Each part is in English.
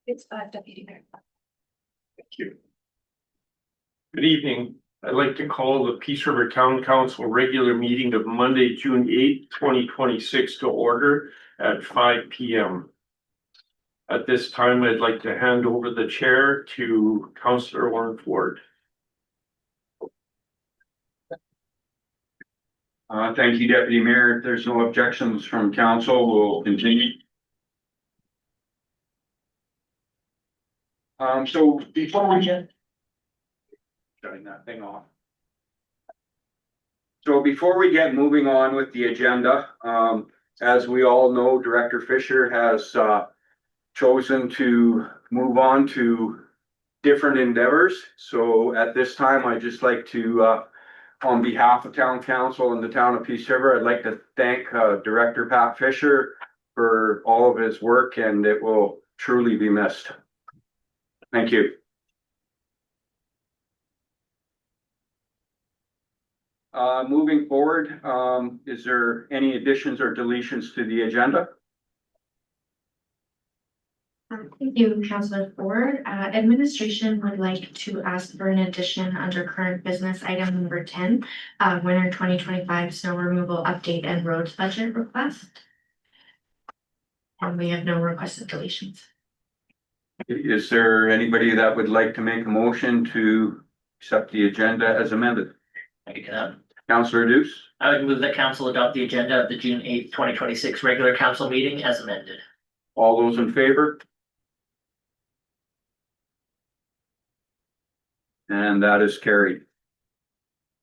It's Deputy Mayor. Thank you. Good evening. I'd like to call the Peace River Town Council regular meeting of Monday, June 8th, 2026 to order at 5 p.m. At this time, I'd like to hand over the chair to Councillor Warren Ford. Thank you, Deputy Mayor. If there's no objections from council, we'll continue. So before we get shutting that thing off. So before we get moving on with the agenda, as we all know, Director Fisher has chosen to move on to different endeavors. So at this time, I'd just like to on behalf of Town Council and the Town of Peace River, I'd like to thank Director Pat Fisher for all of his work, and it will truly be missed. Thank you. Moving forward, is there any additions or deletions to the agenda? Thank you, Councillor Ford. Administration would like to ask for an addition under current business item number 10, winter 2025 snow removal update and roads budget request. And we have no requested deletions. Is there anybody that would like to make a motion to accept the agenda as amended? Councillor Deuce? I would move that council adopt the agenda of the June 8th, 2026 regular council meeting as amended. All those in favor? And that is carried.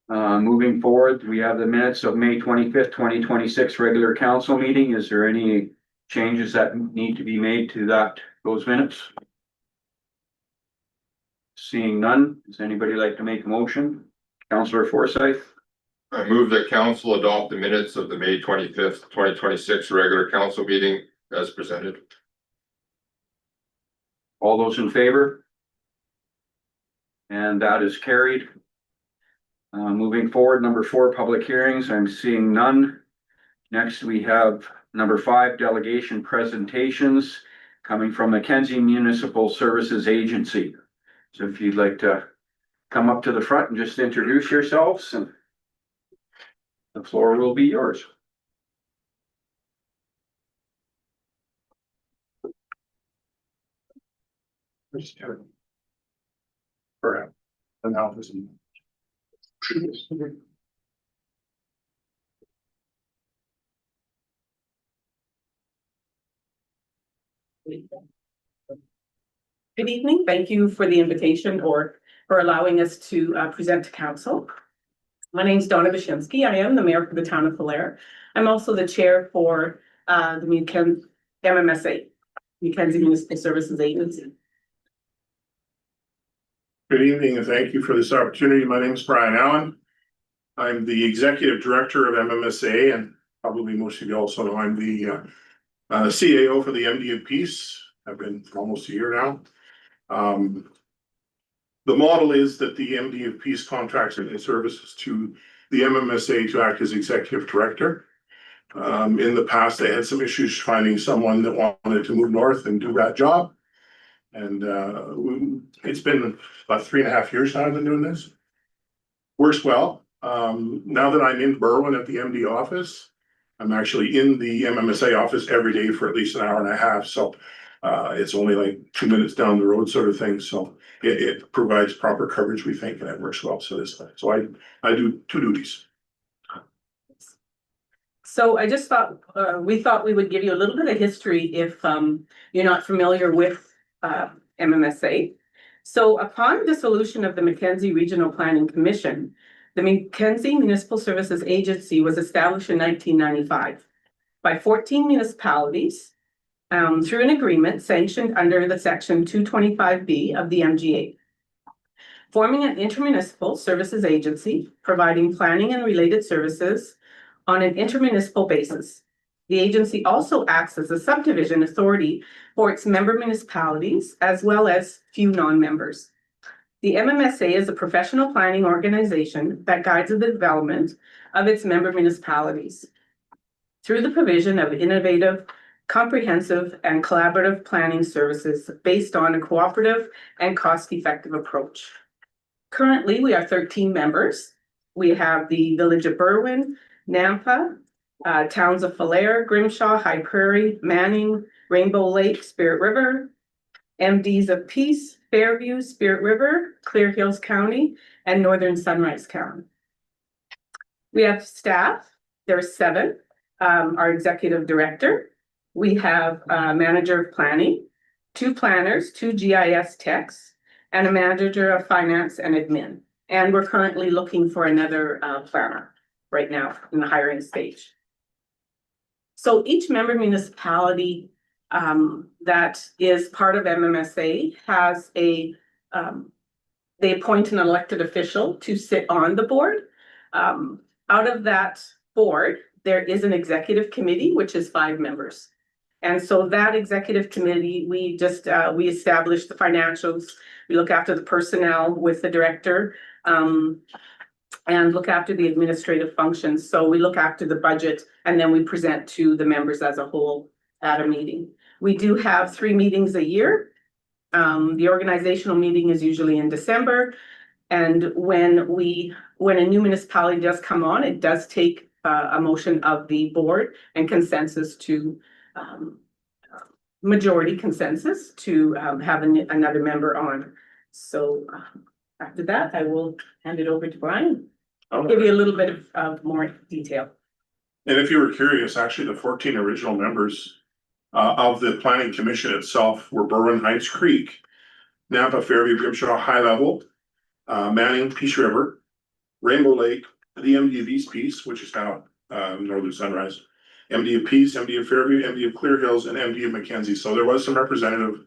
Moving forward, we have the minutes of May 25th, 2026 regular council meeting. Is there any changes that need to be made to those minutes? Seeing none, does anybody like to make a motion? Councillor Forsyth? I move that council adopt the minutes of the May 25th, 2026 regular council meeting as presented. All those in favor? And that is carried. Moving forward, number 4, public hearings. I'm seeing none. Next, we have number 5, delegation presentations coming from Mackenzie Municipal Services Agency. So if you'd like to come up to the front and just introduce yourselves, and the floor will be yours. Good evening. Thank you for the invitation or for allowing us to present to council. My name is Donna Bashimsky. I am the mayor for the town of Falher. I'm also the chair for the MMSA, Mackenzie Municipal Services Agency. Good evening and thank you for this opportunity. My name is Brian Allen. I'm the executive director of MMSA, and probably most of you also know I'm the CAO for the MD of Peace. I've been for almost a year now. The model is that the MD of Peace contracts and services to the MMSA to act as executive director. In the past, they had some issues finding someone that wanted to move north and do that job. And it's been about 3.5 years now I've been doing this. Works well. Now that I'm in Berwyn at the MD office, I'm actually in the MMSA office every day for at least an hour and a half. So it's only like 2 minutes down the road sort of thing. So it provides proper coverage, we think, and it works well. So I do 2 duties. So I just thought, we thought we would give you a little bit of history if you're not familiar with MMSA. So upon dissolution of the Mackenzie Regional Planning Commission, the Mackenzie Municipal Services Agency was established in 1995 by 14 municipalities through an agreement sanctioned under the section 225B of the MGA, forming an intermunicipal services agency providing planning and related services on an intermunicipal basis. The agency also acts as a subdivision authority for its member municipalities as well as few non-members. The MMSA is a professional planning organization that guides the development of its member municipalities through the provision of innovative comprehensive and collaborative planning services based on a cooperative and cost-effective approach. Currently, we are 13 members. We have the Village of Berwyn, Nampa, towns of Falher, Grimshaw, High Prairie, Manning, Rainbow Lake, Spirit River, MDs of Peace, Fairview, Spirit River, Clear Hills County, and Northern Sunrise County. We have staff, there are 7, our executive director. We have a manager of planning, 2 planners, 2 GIS techs, and a manager of finance and admin. And we're currently looking for another planner right now in the hiring stage. So each member municipality that is part of MMSA has they appoint an elected official to sit on the board. Out of that board, there is an executive committee, which is 5 members. And so that executive committee, we establish the financials, we look after the personnel with the director, and look after the administrative functions. So we look after the budget, and then we present to the members as a whole at a meeting. We do have 3 meetings a year. The organizational meeting is usually in December. And when a new municipality does come on, it does take a motion of the board and consensus to majority consensus to have another member on. So after that, I will hand it over to Brian. I'll give you a little bit of more detail. And if you were curious, actually, the 14 original members of the planning commission itself were Berwyn Heights Creek, Nampa, Fairview, Grimshaw, High Level, Manning, Peace River, Rainbow Lake, the MD of East Peace, which is now Northern Sunrise, MD of Peace, MD of Fairview, MD of Clear Hills, and MD of Mackenzie. So there was some representative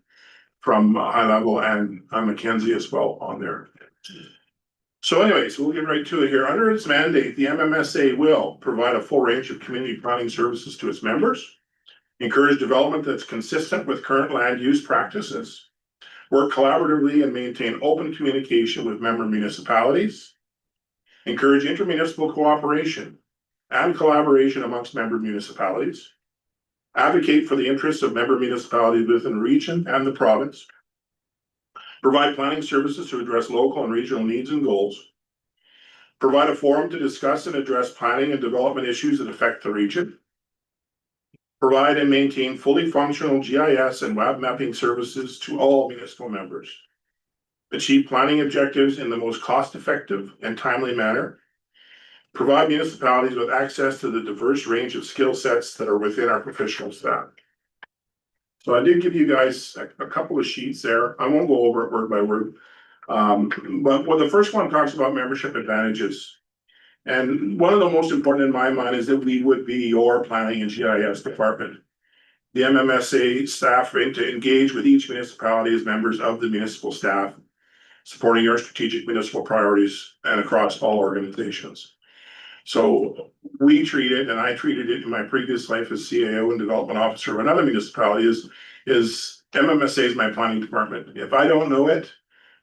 from High Level and Mackenzie as well on there. So anyways, we'll get right to it here. Under its mandate, the MMSA will provide a full range of community planning services to its members, encourage development that's consistent with current land use practices, work collaboratively and maintain open communication with member municipalities, encourage intermunicipal cooperation and collaboration amongst member municipalities, advocate for the interests of member municipalities within the region and the province, provide planning services to address local and regional needs and goals, provide a forum to discuss and address planning and development issues that affect the region, provide and maintain fully functional GIS and web mapping services to all municipal members, achieve planning objectives in the most cost-effective and timely manner, provide municipalities with access to the diverse range of skill sets that are within our professional staff. So I did give you guys a couple of sheets there. I won't go over it word by word. But the first one talks about membership advantages. And one of the most important in my mind is that we would be your planning and GIS department. The MMSA staff aim to engage with each municipality as members of the municipal staff, supporting your strategic municipal priorities and across all organizations. So we treat it, and I treated it in my previous life as CAO and development officer of another municipality, is MMSA is my planning department. If I don't know it,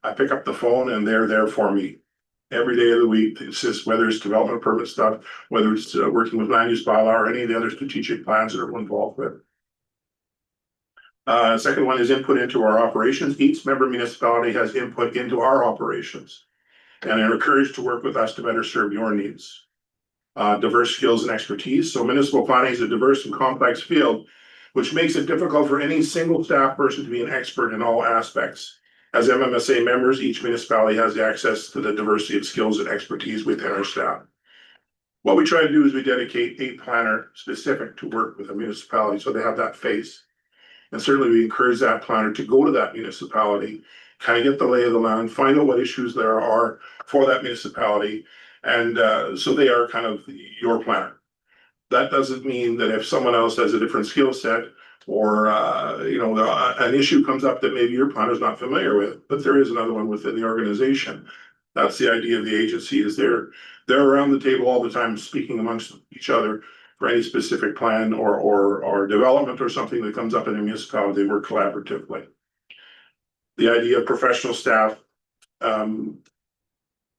I pick up the phone and they're there for me every day of the week. It's just whether it's development permit stuff, whether it's working with land use bylaw or any of the other strategic plans that are involved with. Second one is input into our operations. Each member municipality has input into our operations and are encouraged to work with us to better serve your needs. Diverse skills and expertise. So municipal planning is a diverse and complex field, which makes it difficult for any single staff person to be an expert in all aspects. As MMSA members, each municipality has access to the diversity of skills and expertise within our staff. What we try to do is we dedicate a planner specific to work with a municipality so they have that face. And certainly we encourage that planner to go to that municipality, kind of get the lay of the land, find out what issues there are for that municipality. And so they are kind of your planner. That doesn't mean that if someone else has a different skill set or an issue comes up that maybe your planner is not familiar with, but there is another one within the organization. That's the idea of the agency, is they're around the table all the time speaking amongst each other for any specific plan or development or something that comes up in a municipality. They work collaboratively. The idea of professional staff,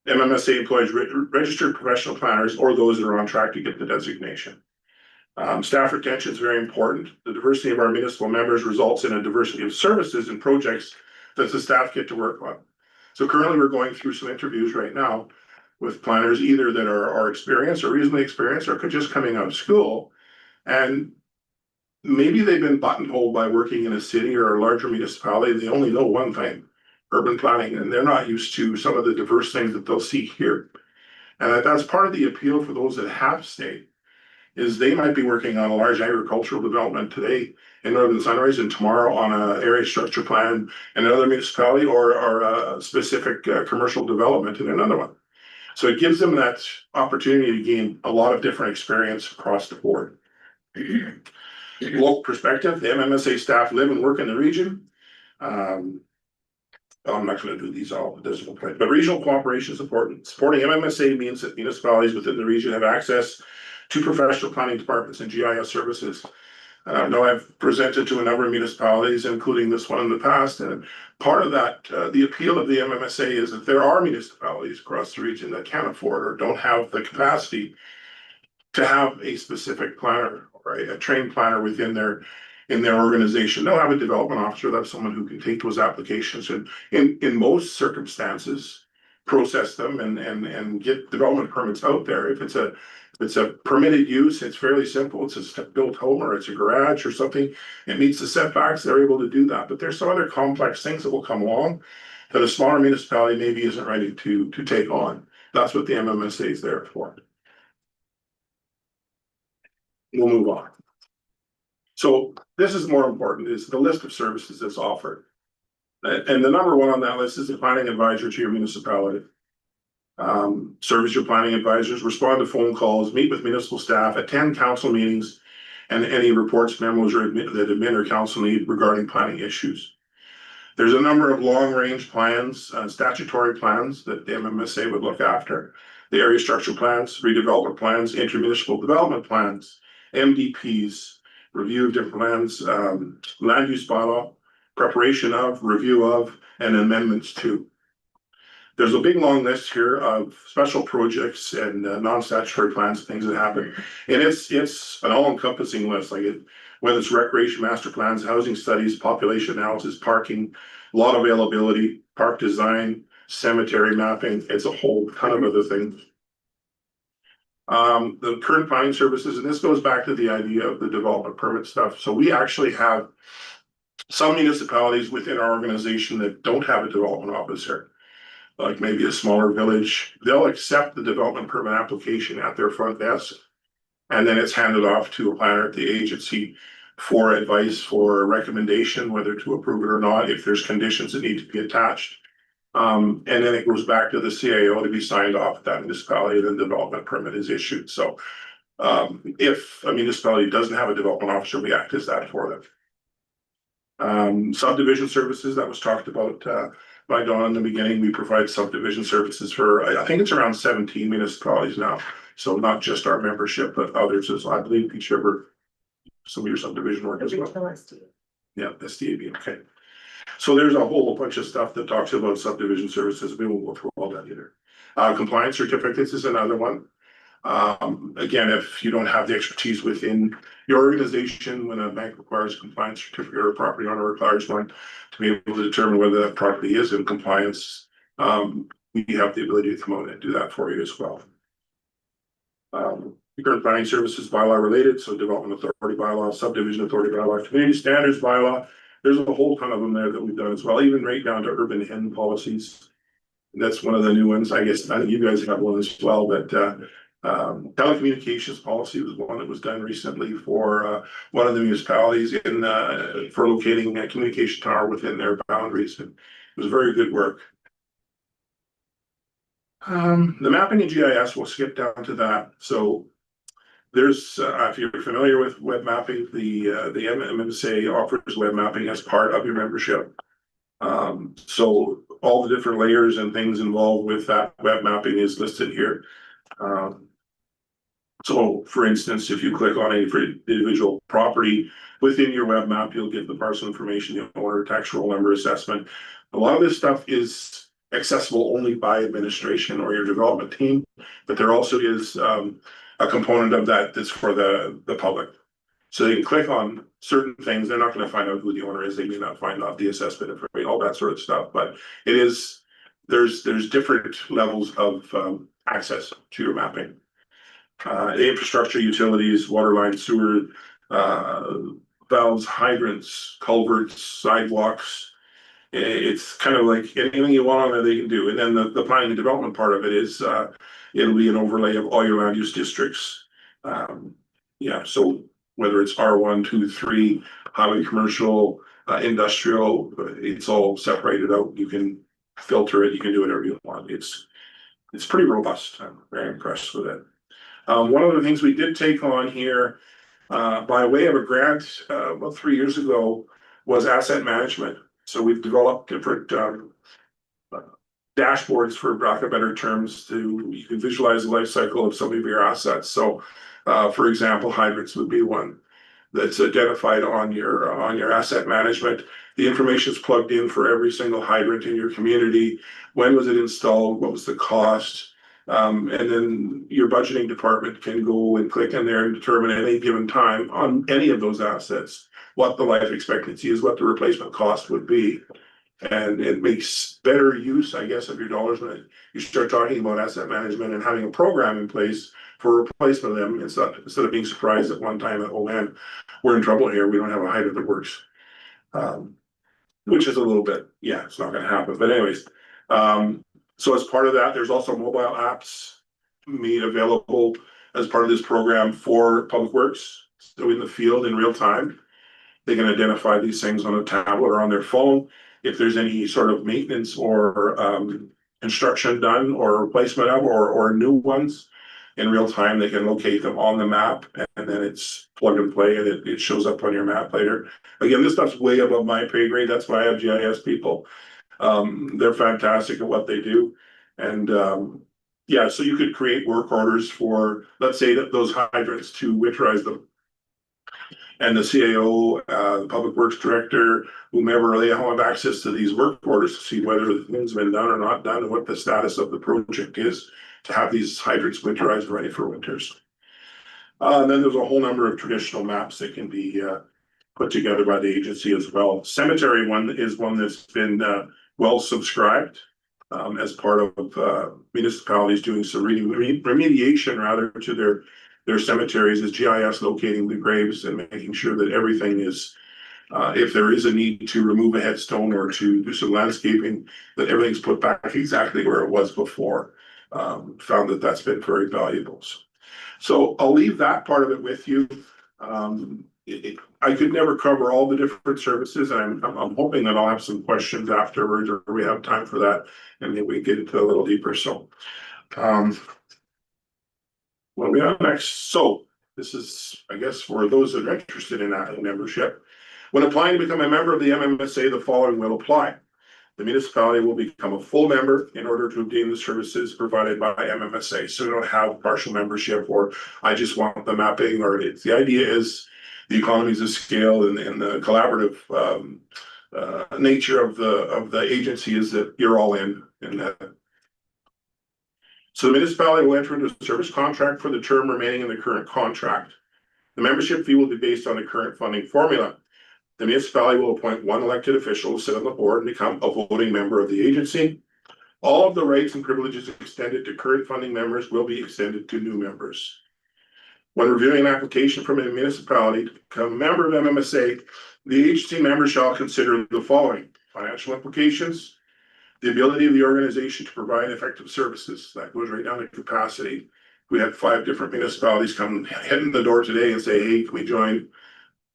MMSA employs registered professional planners or those that are on track to get the designation. Staff retention is very important. The diversity of our municipal members results in a diversity of services and projects that the staff get to work on. So currently, we're going through some interviews right now with planners either that are experienced or reasonably experienced or just coming out of school. And maybe they've been buttonholed by working in a city or a larger municipality. They only know one thing, urban planning, and they're not used to some of the diverse things that they'll see here. And that's part of the appeal for those that have stayed, is they might be working on a large agricultural development today in Northern Sunrise and tomorrow on an area structure plan in another municipality or a specific commercial development in another one. So it gives them that opportunity to gain a lot of different experience across the board. Local perspective, the MMSA staff live and work in the region. I'm not going to do these all, but regional cooperation is important. Supporting MMSA means that municipalities within the region have access to professional planning departments and GIS services. I know I've presented to a number of municipalities, including this one in the past, and part of that, the appeal of the MMSA is that there are municipalities across the region that can't afford or don't have the capacity to have a specific planner or a trained planner within their organization. They'll have a development officer, that's someone who can take those applications and in most circumstances process them and get development permits out there. If it's a permitted use, it's fairly simple. It's a built home or it's a garage or something. It meets the setbacks, they're able to do that. But there's some other complex things that will come along that a smaller municipality maybe isn't ready to take on. That's what the MMSA is there for. We'll move on. So this is more important, is the list of services that's offered. And the number one on that list is the planning advisor to your municipality. Service your planning advisors, respond to phone calls, meet with municipal staff, attend council meetings, and any reports, memos, or that admin or council need regarding planning issues. There's a number of long-range plans, statutory plans that the MMSA would look after. The area structure plans, redevelopment plans, intermunicipal development plans, MDPs, review of different plans, land use bylaw, preparation of, review of, and amendments to. There's a big long list here of special projects and non-statutory plans, things that happen. And it's an all-encompassing list, whether it's recreation master plans, housing studies, population analysis, parking, lot availability, park design, cemetery mapping, it's a whole ton of other things. The current planning services, and this goes back to the idea of the development permit stuff. So we actually have some municipalities within our organization that don't have a development officer, like maybe a smaller village. They'll accept the development permit application at their front desk, and then it's handed off to a planner at the agency for advice, for a recommendation, whether to approve it or not, if there's conditions that need to be attached. And then it goes back to the CAO to be signed off at that municipality, then the development permit is issued. So if a municipality doesn't have a development officer, we act as that for them. Subdivision services, that was talked about by Dawn in the beginning. We provide subdivision services for, I think it's around 17 municipalities now. So not just our membership, but others as well. I believe Peace River, some of your subdivision work as well. Yeah, SDAB, okay. So there's a whole bunch of stuff that talks about subdivision services. We won't go through all that either. Compliance certificates is another one. Again, if you don't have the expertise within your organization, when a bank requires a compliance certificate or a property owner requires one to be able to determine whether that property is in compliance, we have the ability to come out and do that for you as well. Current planning services bylaw related, so development authority bylaw, subdivision authority bylaw, community standards bylaw. There's a whole ton of them there that we've done as well, even right down to urban hen policies. That's one of the new ones. I guess I think you guys have one as well, but telecommunications policy was one that was done recently for one of the municipalities in for locating a communication tower within their boundaries. And it was very good work. The mapping in GIS, we'll skip down to that. So there's, if you're familiar with web mapping, the MMSA offers web mapping as part of your membership. So all the different layers and things involved with that web mapping is listed here. So for instance, if you click on a individual property within your web map, you'll get the parcel information, the owner, tax roll number, assessment. A lot of this stuff is accessible only by administration or your development team, but there also is a component of that that's for the public. So they can click on certain things. They're not gonna find out who the owner is. They may not find out the assessment information, all that sort of stuff, but it is, there's different levels of access to your mapping. The infrastructure, utilities, water lines, sewer, valves, hydrants, culverts, sidewalks. It's kind of like anything you want on there, they can do. And then the planning and development part of it is, it'll be an overlay of all your land use districts. Yeah, so whether it's R1, 2, 3, highway, commercial, industrial, it's all separated out. You can filter it, you can do whatever you want. It's pretty robust. I'm very impressed with it. One of the things we did take on here, by way of a grant, about 3 years ago, was asset management. So we've developed different dashboards, for lack of better terms, to you can visualize the life cycle of some of your assets. So, for example, hydrants would be one that's identified on your asset management. The information is plugged in for every single hydrant in your community. When was it installed? What was the cost? And then your budgeting department can go and click in there and determine at any given time on any of those assets what the life expectancy is, what the replacement cost would be. And it makes better use, I guess, of your dollars when you start talking about asset management and having a program in place for replacement of them. Instead of being surprised at one time that, oh man, we're in trouble here, we don't have a hydrant that works. Which is a little bit, yeah, it's not gonna happen, but anyways. So as part of that, there's also mobile apps made available as part of this program for Public Works. So in the field in real time, they can identify these things on a tablet or on their phone. If there's any sort of maintenance or construction done or replacement of or new ones, in real time, they can locate them on the map, and then it's plug and play, and it shows up on your map later. Again, this stuff's way above my pay grade. That's why I have GIS people. They're fantastic at what they do. And yeah, so you could create work orders for, let's say, that those hydrants to winterize them. And the CAO, the Public Works Director, whomever, they all have access to these work orders to see whether things have been done or not done and what the status of the project is to have these hydrants winterized ready for winters. And then there's a whole number of traditional maps that can be put together by the agency as well. Cemetery one is one that's been well subscribed as part of municipalities doing some remediation rather to their cemeteries, is GIS locating the graves and making sure that everything is, if there is a need to remove a headstone or to do some landscaping, that everything's put back exactly where it was before. Found that that's been very valuable. So I'll leave that part of it with you. I could never cover all the different services, and I'm hoping that I'll have some questions afterwards, or we have time for that, and maybe we get into a little deeper. So, what we have next? So this is, I guess, for those that are interested in that membership. When applying to become a member of the MMSA, the following will apply. The municipality will become a full member in order to obtain the services provided by MMSA. So we don't have partial membership, or I just want the mapping, or it's the idea is the economies of scale and the collaborative nature of the agency is that you're all in that. So the municipality will enter into a service contract for the term remaining in the current contract. The membership fee will be based on the current funding formula. The municipality will appoint one elected official to sit on the board and become a voting member of the agency. All of the rights and privileges extended to current funding members will be extended to new members. When reviewing an application from a municipality to become a member of MMSA, the agency member shall consider the following: financial implications, the ability of the organization to provide effective services. That goes right down to capacity. We had 5 different municipalities come head in the door today and say, hey, can we join?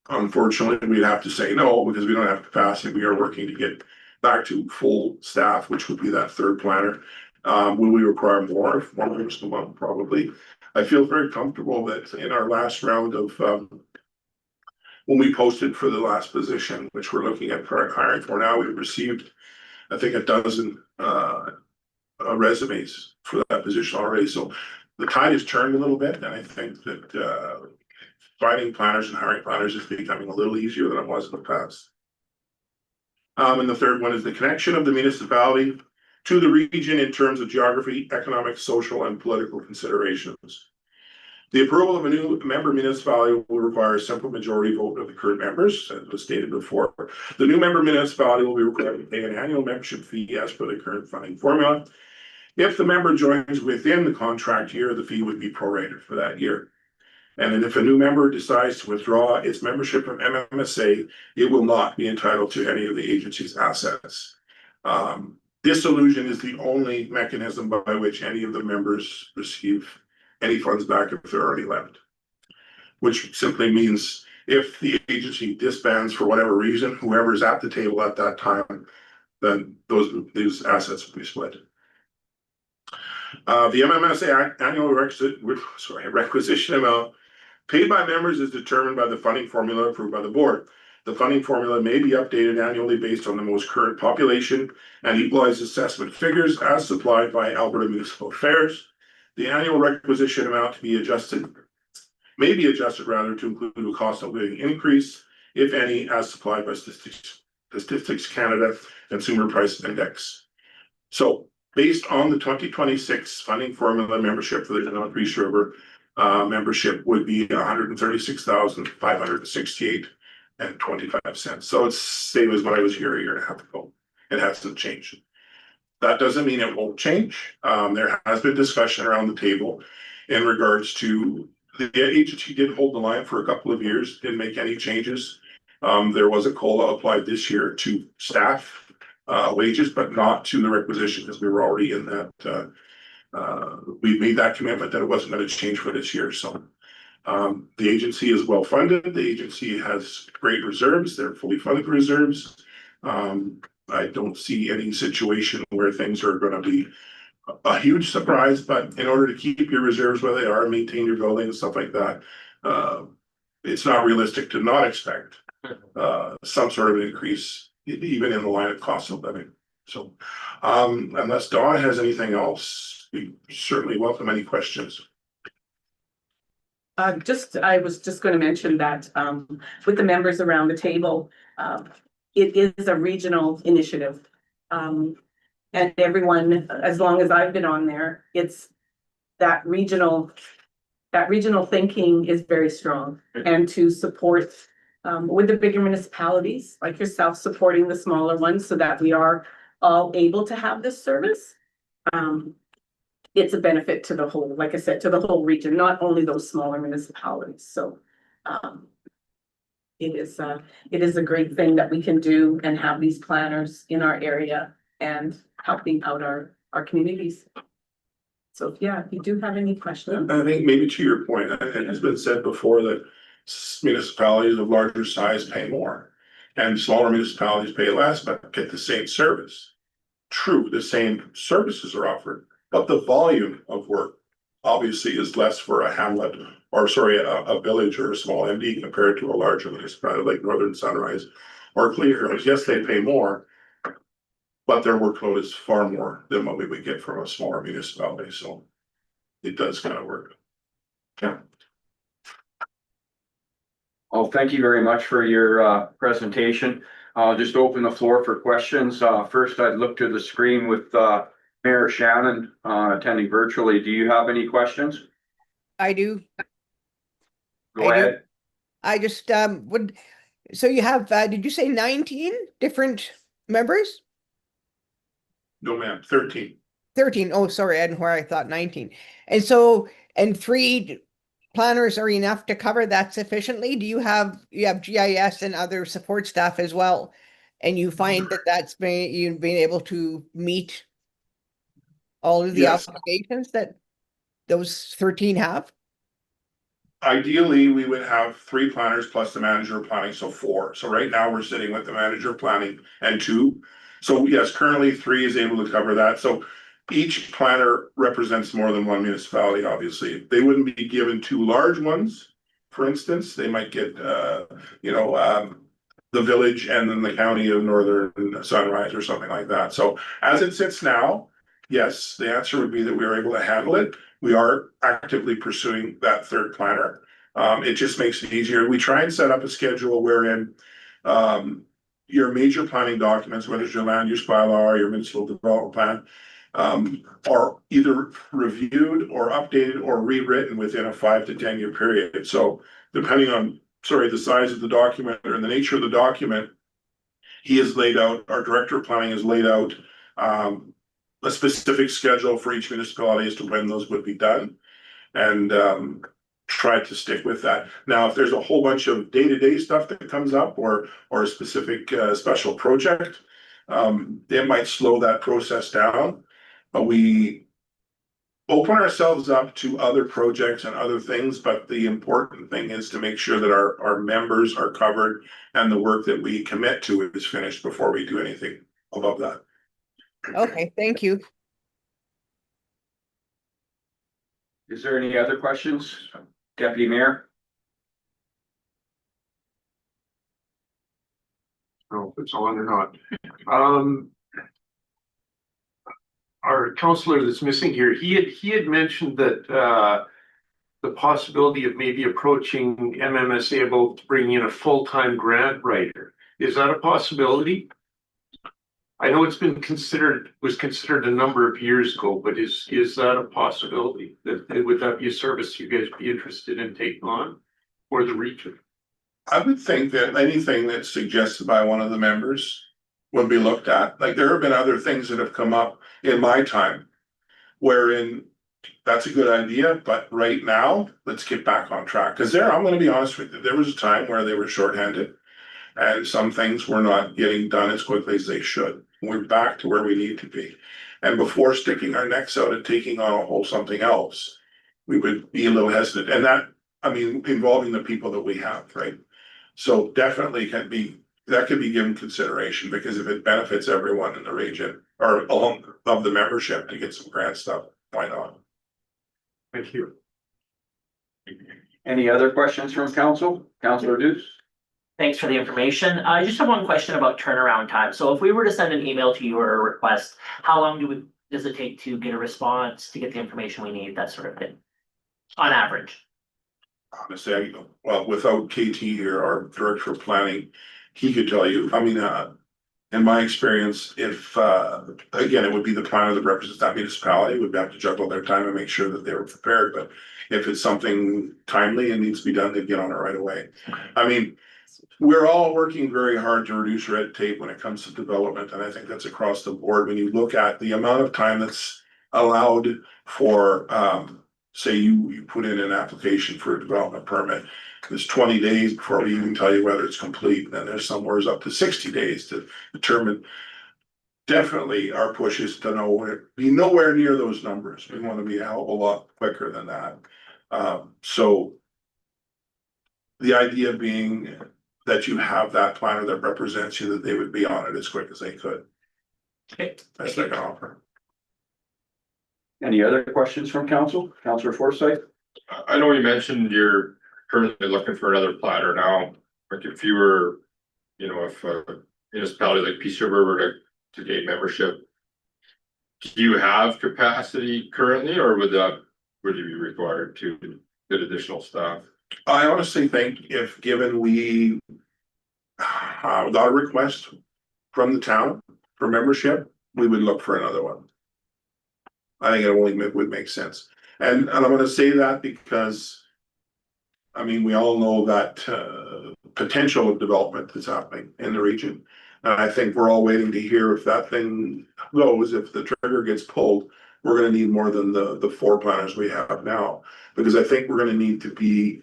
Unfortunately, we'd have to say no, because we don't have capacity. We are working to get back to full staff, which would be that third planner. Will we require more members a month? Probably. I feel very comfortable that in our last round of when we posted for the last position, which we're looking at hiring for now, we've received, I think, 12 resumes for that position already. So the tide has turned a little bit, and I think that finding planners and hiring planners is becoming a little easier than it was in the past. And the third one is the connection of the municipality to the region in terms of geography, economic, social, and political considerations. The approval of a new member municipality will require a simple majority vote of the current members, as was stated before. The new member municipality will be required to pay an annual membership fee as per the current funding formula. If the member joins within the contract year, the fee would be prorated for that year. And then if a new member decides to withdraw its membership from MMSA, it will not be entitled to any of the agency's assets. Dissolution is the only mechanism by which any of the members receive any funds back if they're already left. Which simply means if the agency disbands for whatever reason, whoever's at the table at that time, then these assets will be split. The MMSA annual requisition amount paid by members is determined by the funding formula approved by the board. The funding formula may be updated annually based on the most current population and equalized assessment figures as supplied by Alberta Municipal Affairs. The annual requisition amount to be adjusted, may be adjusted rather to include a cost of living increase, if any, as supplied by Statistics Canada Consumer Price Index. So based on the 2026 funding formula, membership for the Peace River membership would be $136,568.25. So it's same as when I was here a year and a half ago. It hasn't changed. That doesn't mean it won't change. There has been discussion around the table in regards to the agency did hold the line for a couple of years, didn't make any changes. There was a COLA applied this year to staff wages, but not to the requisition because we were already in that. We made that commitment that it wasn't going to change for this year. So the agency is well funded. The agency has great reserves. They're fully funded reserves. I don't see any situation where things are going to be a huge surprise, but in order to keep your reserves where they are, maintain your building and stuff like that, it's not realistic to not expect some sort of increase, even in the line of cost of living. So unless Dawn has anything else, we certainly welcome any questions. I was just going to mention that with the members around the table, it is a regional initiative. And everyone, as long as I've been on there, it's that regional thinking is very strong. And to support with the bigger municipalities like yourself, supporting the smaller ones so that we are all able to have this service. It's a benefit to the whole, like I said, to the whole region, not only those smaller municipalities. So it is a great thing that we can do and have these planners in our area and helping out our communities. So yeah, if you do have any questions. I think maybe to your point, it has been said before that municipalities of larger size pay more and smaller municipalities pay less, but get the same service. True, the same services are offered, but the volume of work obviously is less for a hamlet or a village or a small MD compared to a larger municipality like Northern Sunrise or Clearfield. Yes, they pay more, but their workload is far more than what we would get from a smaller municipality. So it does kind of work. Yeah. Well, thank you very much for your presentation. I'll just open the floor for questions. First, I'd look to the screen with Mayor Shannon attending virtually. Do you have any questions? I do. Go ahead. I just would, so you have, did you say 19 different members? No, ma'am, 13. 13. Oh, sorry, I didn't where I thought 19. And so, and 3 planners are enough to cover that sufficiently? Do you have GIS and other support staff as well? And you find that you've been able to meet all of the obligations that those 13 have? Ideally, we would have 3 planners plus the manager of planning, so 4. So right now we're sitting with the manager of planning and 2. So yes, currently 3 is able to cover that. So each planner represents more than one municipality, obviously. They wouldn't be given 2 large ones, for instance. They might get, the village and then the county of Northern Sunrise or something like that. So as it sits now, yes, the answer would be that we are able to handle it. We are actively pursuing that 3rd planner. It just makes it easier. We try and set up a schedule wherein your major planning documents, whether it's your land use bylaw or your municipal development plan, are either reviewed or updated or rewritten within a 5 to 10 year period. So depending on, the size of the document or the nature of the document, he has laid out, our director of planning has laid out a specific schedule for each municipality as to when those would be done. And try to stick with that. Now, if there's a whole bunch of day-to-day stuff that comes up or a specific special project, it might slow that process down. But we open ourselves up to other projects and other things, but the important thing is to make sure that our members are covered and the work that we commit to is finished before we do anything above that. Okay, thank you. Is there any other questions, Deputy Mayor? No, if it's on or not. Our counselor that's missing here, he had mentioned that the possibility of maybe approaching MMSA about bringing in a full-time grant writer. Is that a possibility? I know it's been was considered a number of years ago, but is that a possibility? Would that be a service you guys be interested in taking on for the region? I would think that anything that's suggested by one of the members would be looked at. Like there have been other things that have come up in my time wherein that's a good idea, but right now, let's get back on track. Because I'm going to be honest with you, there was a time where they were shorthanded and some things were not getting done as quickly as they should. We're back to where we need to be. And before sticking our necks out and taking on a whole something else, we would be a little hesitant. And that, involving the people that we have, right? So definitely could be given consideration, because if it benefits everyone in the region or along of the membership to get some grant stuff, why not? Thank you. Any other questions from council? Councilor Deuce? Thanks for the information. I just have one question about turnaround time. So if we were to send an email to you or a request, how long does it take to get a response, to get the information we need, that sort of thing? On average? Honestly, well, without KT here, our director of planning, he could tell you, in my experience, if, again, it would be the planner that represents that municipality, would have to juggle their time and make sure that they were prepared, but if it's something timely and needs to be done, they'd get on it right away. We're all working very hard to reduce red tape when it comes to development, and I think that's across the board. When you look at the amount of time that's allowed for, say you put in an application for a development permit, there's 20 days before we even tell you whether it's complete, and then there's somewhere up to 60 days to determine. Definitely our push is to be nowhere near those numbers. We want to be a hell of a lot quicker than that. So the idea being that you have that planner that represents you, that they would be on it as quick as they could. Okay. That's what I can offer. Any other questions from council? Councilor Forsyth? I know you mentioned you're currently looking for another planner now, like if you were, if a municipality like Peace River were to gain membership, do you have capacity currently, or would you be required to get additional staff? I honestly think if given we got a request from the town for membership, we would look for another one. I think it only would make sense. And I'm gonna say that because we all know that potential of development that's happening in the region. And I think we're all waiting to hear if that thing goes, if the trigger gets pulled, we're gonna need more than the 4 planners we have now. Because I think we're gonna need to be,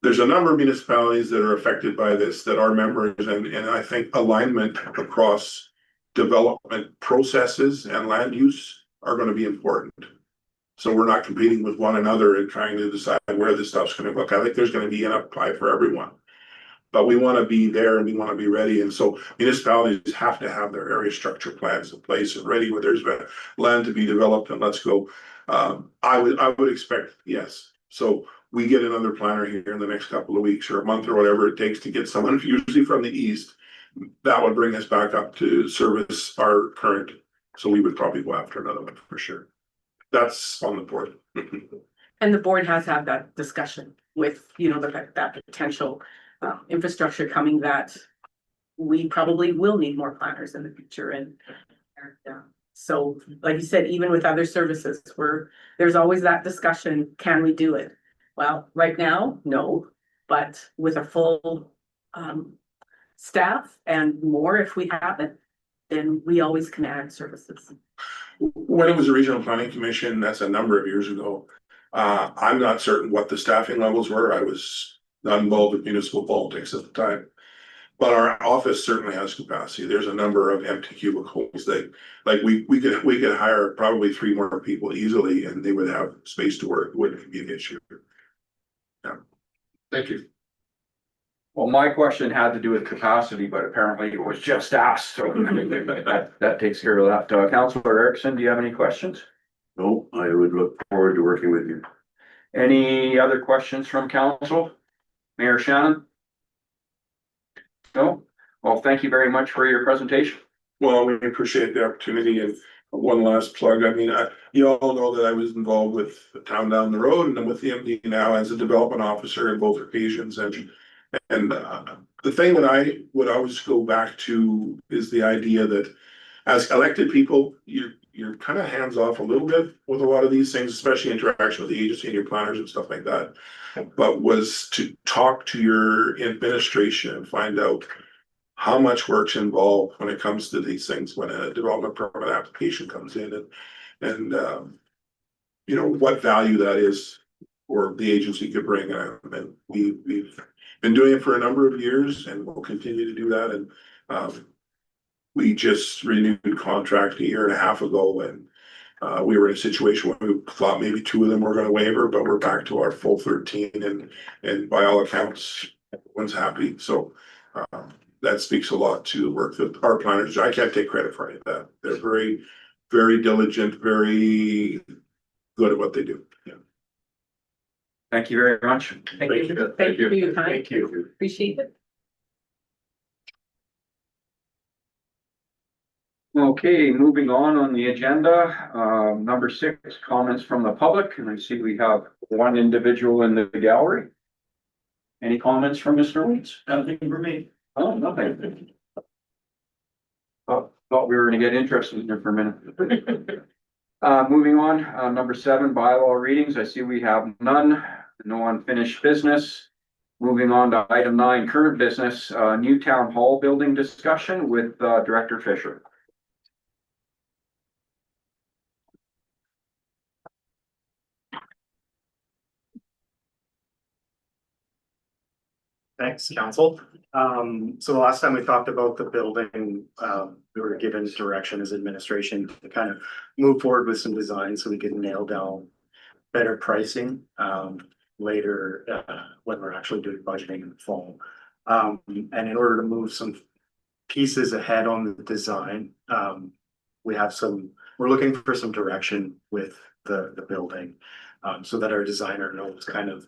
there's a number of municipalities that are affected by this that are members, and I think alignment across development processes and land use are gonna be important. So we're not competing with one another and trying to decide where this stuff's gonna look. I think there's gonna be enough pie for everyone. But we wanna be there and we wanna be ready, and so municipalities have to have their area structure plans in place and ready where there's land to be developed, and let's go. I would expect, yes. So we get another planner here in the next couple of weeks or a month or whatever it takes to get someone, usually from the east. That would bring us back up to service our current, so we would probably go after another one for sure. That's on the board. And the board has had that discussion with, that potential infrastructure coming, that we probably will need more planners in the future, and So like you said, even with other services, there's always that discussion, can we do it? Well, right now, no, but with a full staff and more if we have it, then we always can add services. When it was a regional planning commission, that's a number of years ago. I'm not certain what the staffing levels were. I was not involved with municipal politics at the time. But our office certainly has capacity. There's a number of empty cubicles that, like, we could hire probably 3 more people easily and they would have space to work. It wouldn't be an issue. Thank you. Well, my question had to do with capacity, but apparently it was just asked, so that takes care of that. Councilor Erickson, do you have any questions? No, I would look forward to working with you. Any other questions from council? Mayor Shannon? No? Well, thank you very much for your presentation. Well, we appreciate the opportunity, and one last plug. I mean, you all know that I was involved with the town down the road and I'm with the MD now as a development officer in both occasions. And the thing that I would always go back to is the idea that as elected people, you're kind of hands off a little bit with a lot of these things, especially interaction with the agency and your planners and stuff like that. But was to talk to your administration and find out how much work's involved when it comes to these things, when a development permit application comes in, and you know, what value that is or the agency could bring. And we've been doing it for a number of years and we'll continue to do that. And we just renewed contract 1.5 years ago, and we were in a situation where we thought maybe 2 of them were going to waiver, but we're back to our full 13, and by all accounts, everyone's happy. So that speaks a lot to the work that our planners do. I can't take credit for any of that. They're very, very diligent, very good at what they do. Yeah. Thank you very much. Thank you. Thank you for your time. Thank you. Appreciate it. Okay, moving on the agenda, number 6, comments from the public, and I see we have 1 individual in the gallery. Any comments from Mr. Weeds? Nothing for me. Oh, nothing. Thought we were gonna get interested in there for a minute. Moving on, number 7, bylaw readings. I see we have none, no unfinished business. Moving on to item 9, current business, new town hall building discussion with Director Fisher. Thanks, council. So the last time we talked about the building, we were given direction as administration to kind of move forward with some design so we could nail down better pricing later when we're actually doing budgeting in the fall. And in order to move some pieces ahead on the design, we're looking for some direction with the building so that our designer knows kind of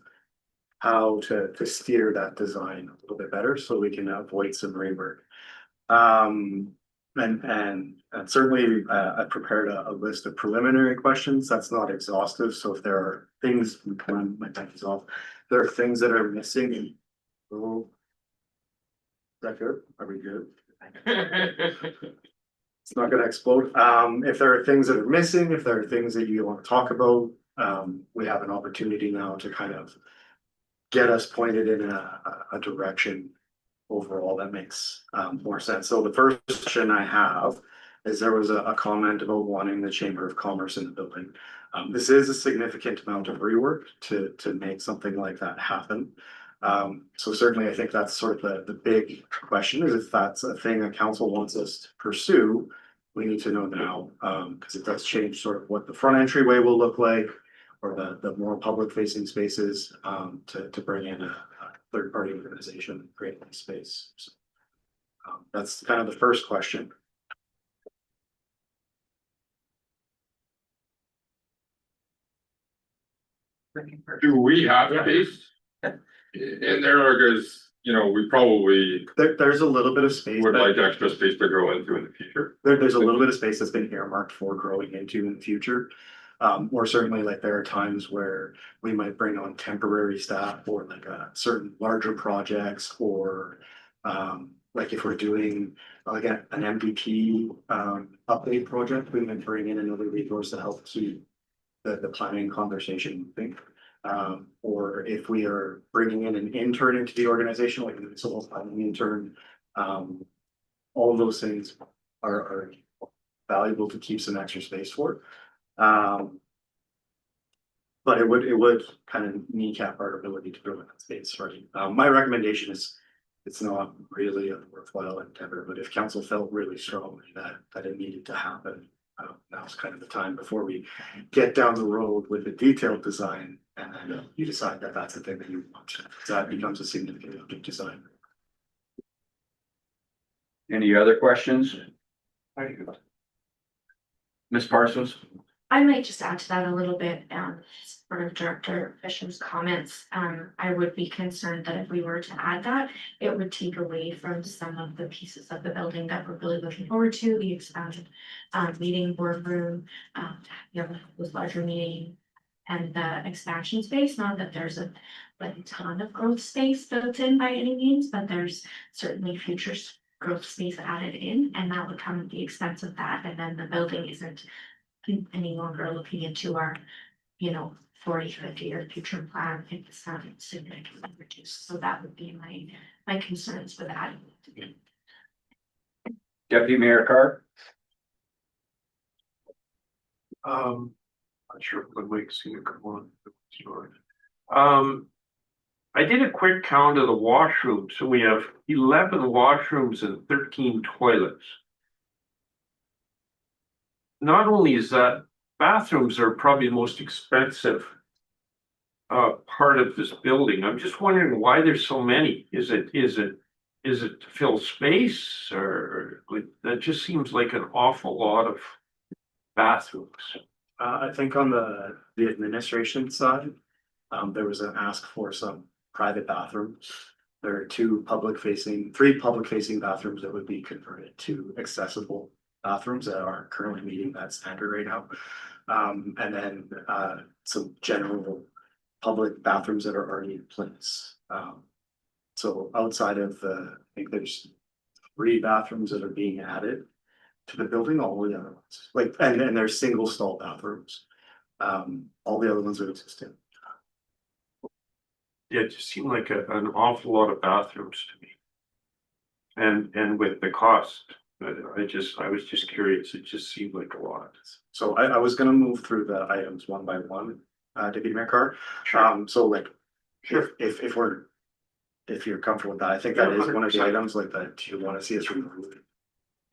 how to steer that design a little bit better so we can avoid some rework. And certainly I prepared a list of preliminary questions. That's not exhaustive. So if there are things, my mic is off, there are things that are missing. Oh, is that good? Are we good? It's not gonna explode. If there are things that are missing, if there are things that you want to talk about, we have an opportunity now to kind of get us pointed in a direction overall that makes more sense. So the first question I have is there was a comment about wanting the Chamber of Commerce in the building. This is a significant amount of rework to make something like that happen. So certainly I think that's sort of the big question, is if that's a thing that council wants us to pursue, we need to know now, because it does change sort of what the front entryway will look like, or the more public facing spaces, to bring in a third party organization, create that space. So, that's kind of the first question. Do we have space in there, because, you know, we probably There's a little bit of space. would but like extra space to grow into in the future? there's a little bit of space that's been earmarked for growing into in the future. Or certainly like there are times where we might bring on temporary staff for like a certain larger projects or like if we're doing like an MVP update project, we might bring in another resource to help keep the planning conversation moving. Or if we are bringing in an intern into the organization, like a municipal planning intern, all of those things are valuable to keep some extra space for. But it would kind of kneecap our ability to grow in that space, right? My recommendation is it's not really a worthwhile endeavor, but if council felt really strongly that it needed to happen, now's kind of the time before we get down the road with the detailed design and then you decide that that's the thing that you want. That becomes a significant design. Any other questions? Ms. Parsons? I might just add to that a little bit, sort of Director Fisher's comments. I would be concerned that if we were to add that, it would take away from some of the pieces of the building that we're really looking forward to, the expanded meeting boardroom, this larger meeting and the expansion space. Not that there's a ton of growth space built in by any means, but there's certainly future growth space added in, and that would come at the expense of that. And then the building isn't any longer looking into our, 40, 50-year future plan. It's significantly reduced. So that would be my concerns for that. Deputy Mayor Carr? Not sure when we see it come on. I did a quick count of the washrooms. So we have 11 washrooms and 13 toilets. Not only is that, bathrooms are probably the most expensive part of this building. I'm just wondering why there's so many. Is it to fill space, or that just seems like an awful lot of bathrooms? I think on the administration side, there was an ask for some private bathrooms. There are three public facing bathrooms that would be converted to accessible bathrooms that aren't currently meeting that standard right now. And then some general public bathrooms that are already in place. So outside of I think there's 3 bathrooms that are being added to the building, all the other ones, and there's single stall bathrooms. All the other ones are existing. Yeah, it just seemed like an awful lot of bathrooms to me. And with the cost, I was just curious. It just seemed like a lot. So I was gonna move through the items one by one, Deputy Mayor Carr. So if you're comfortable with that, I think that is one of the 100%. items that you want to see us remove.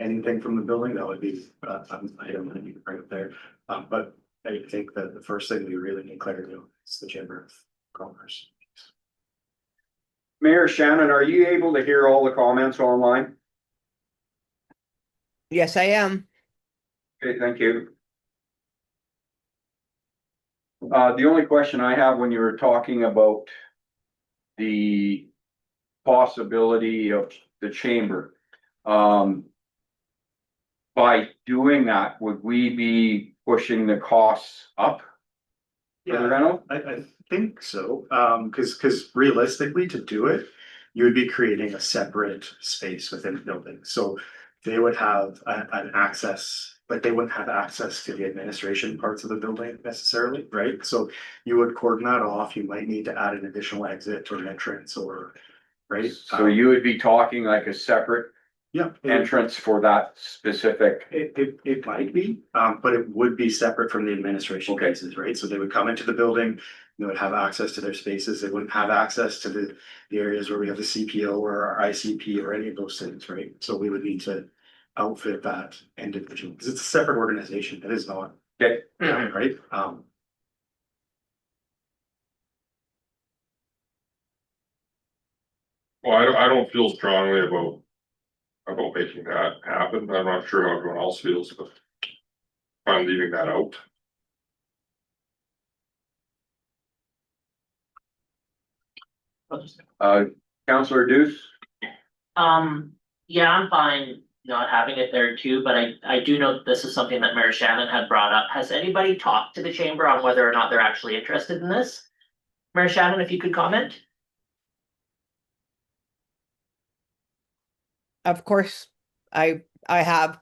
Anything from the building, that would be an item that you can bring up there. But I think that the first thing we really need clarity on is the Chamber of Commerce. Mayor Shannon, are you able to hear all the comments online? Yes, I am. Okay, thank you. The only question I have when you were talking about the possibility of the chamber, by doing that, would we be pushing the costs up for the rental? I think so, because realistically, to do it, you would be creating a separate space within the building. So they would have an access, but they wouldn't have access to the administration parts of the building necessarily, right? So you would cordon that off. You might need to add an additional exit or an entrance right? So you would be talking like a separate entrance for that specific. It might be, but it would be separate from the administration spaces, right? So they would come into the building, they would have access to their spaces. They wouldn't have access to the areas where we have the CPO or our ICP or any of those things, right? So we would need to outfit that individually because it's a separate organization. It is not. Okay. Right? Well, I don't feel strongly about making that happen. I'm not sure how everyone else feels, but I'm leaving that out. Councillor Deuce? Yeah, I'm fine not having it there too, but I do know that this is something that Mayor Shannon had brought up. Has anybody talked to the chamber on whether or not they're actually interested in this? Mayor Shannon, if you could comment? Of course, I have.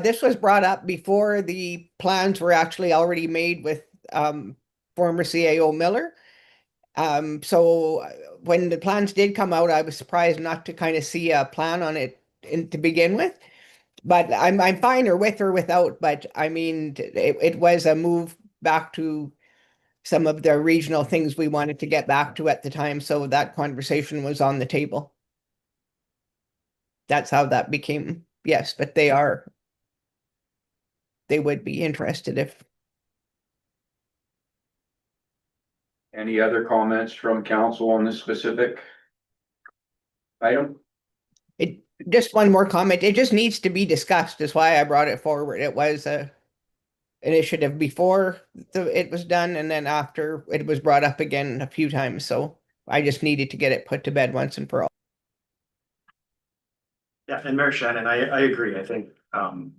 This was brought up before the plans were actually already made with former CAO Miller. So when the plans did come out, I was surprised not to kind of see a plan on it to begin with. But I'm fine or with or without, but I mean, it was a move back to some of the regional things we wanted to get back to at the time, so that conversation was on the table. That's how that became, yes, but they would be interested if, Any other comments from council on this specific item? just one more comment, it just needs to be discussed, is why I brought it forward. It was a initiative before it was done, and then after it was brought up again a few times, so I just needed to get it put to bed once and for all. Yeah, and Mayor Shannon, I agree. I think, from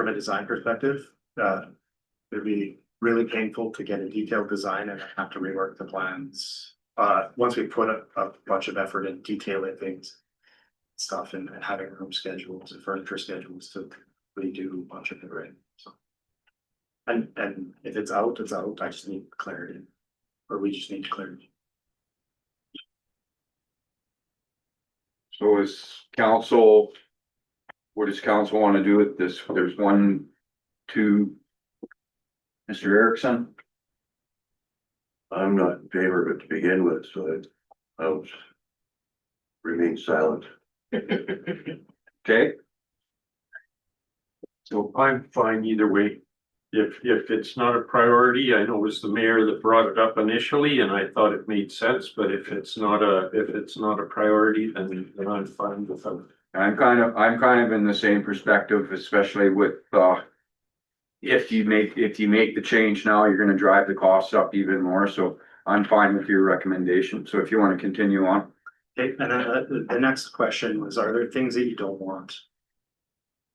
a design perspective, it'd be really painful to get a detailed design and have to rework the plans. Once we put a bunch of effort in detailing things, stuff and having room schedules and furniture schedules to redo a bunch of it, right? So. And if it's out, it's out. I just need clarity, or we just need clarity. So is council, what does council want to do with this? There's one, two. Mr. Erickson, I'm not in favor of it to begin with, so I'll remain silent. okay? So I'm fine either way. If it's not a priority, I know it was the mayor that brought it up initially and I thought it made sense, but if it's not a priority, then I'm fine with it. I'm kind of in the same perspective, especially with, if you make the change now, you're gonna drive the costs up even more, so I'm fine with your recommendation, so if you wanna continue on. Okay, and then the next question was, are there things that you don't want?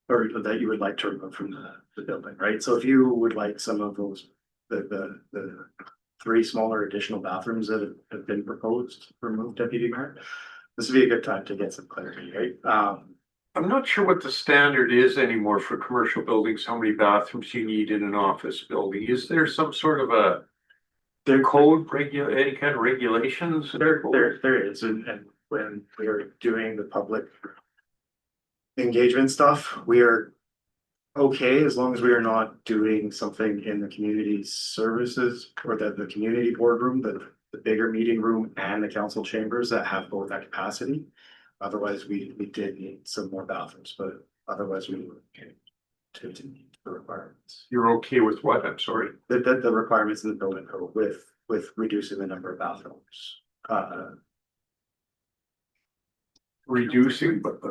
Or that you would like to remove from the building, right? So if you would like some of those, the 3 smaller additional bathrooms that have been proposed, removed, Deputy Mayor, this would be a good time to get some clarity, right? I'm not sure what the standard is anymore for commercial buildings, how many bathrooms you need in an office building. Is there some sort of a code any kind of regulations? There is, and when we are doing the public engagement stuff, we are okay as long as we are not doing something in the community services or the community boardroom, the bigger meeting room and the council chambers that have both that capacity. Otherwise, we did need some more bathrooms, but otherwise we were okay to meet the requirements. You're okay with what? I'm sorry. The requirements in the building code with reducing the number of bathrooms. Reducing, but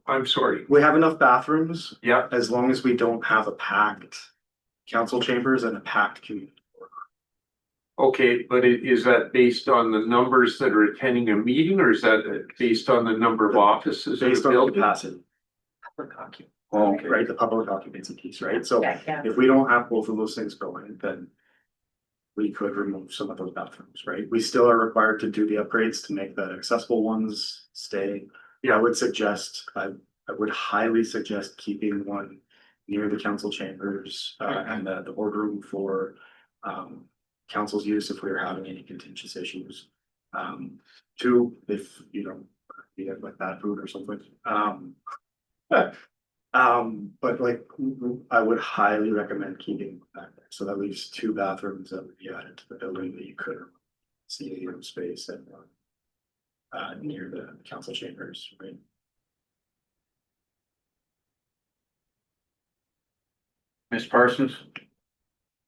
I'm sorry. We have enough bathrooms Yeah, as long as we don't have a packed council chambers and a packed community. okay, but is that based on the numbers that are attending a meeting, or is that based on the number of offices in Based the on building? capacity, Okay, right? The public occupancy piece, right? So Yeah. if we don't have both of those things going, then we could remove some of those bathrooms, right? We still are required to do the upgrades to make the accessible ones stay. Yeah. I would suggest, I would highly suggest keeping one near the council chambers, and the boardroom for, council's use if we are having any contentious issues. 2, if, you know, you have like bad food or something. But like, I would highly recommend keeping back there. So that leaves 2 bathrooms that would be added to the building that you could see in space and near the council chambers, right? Ms. Parsons?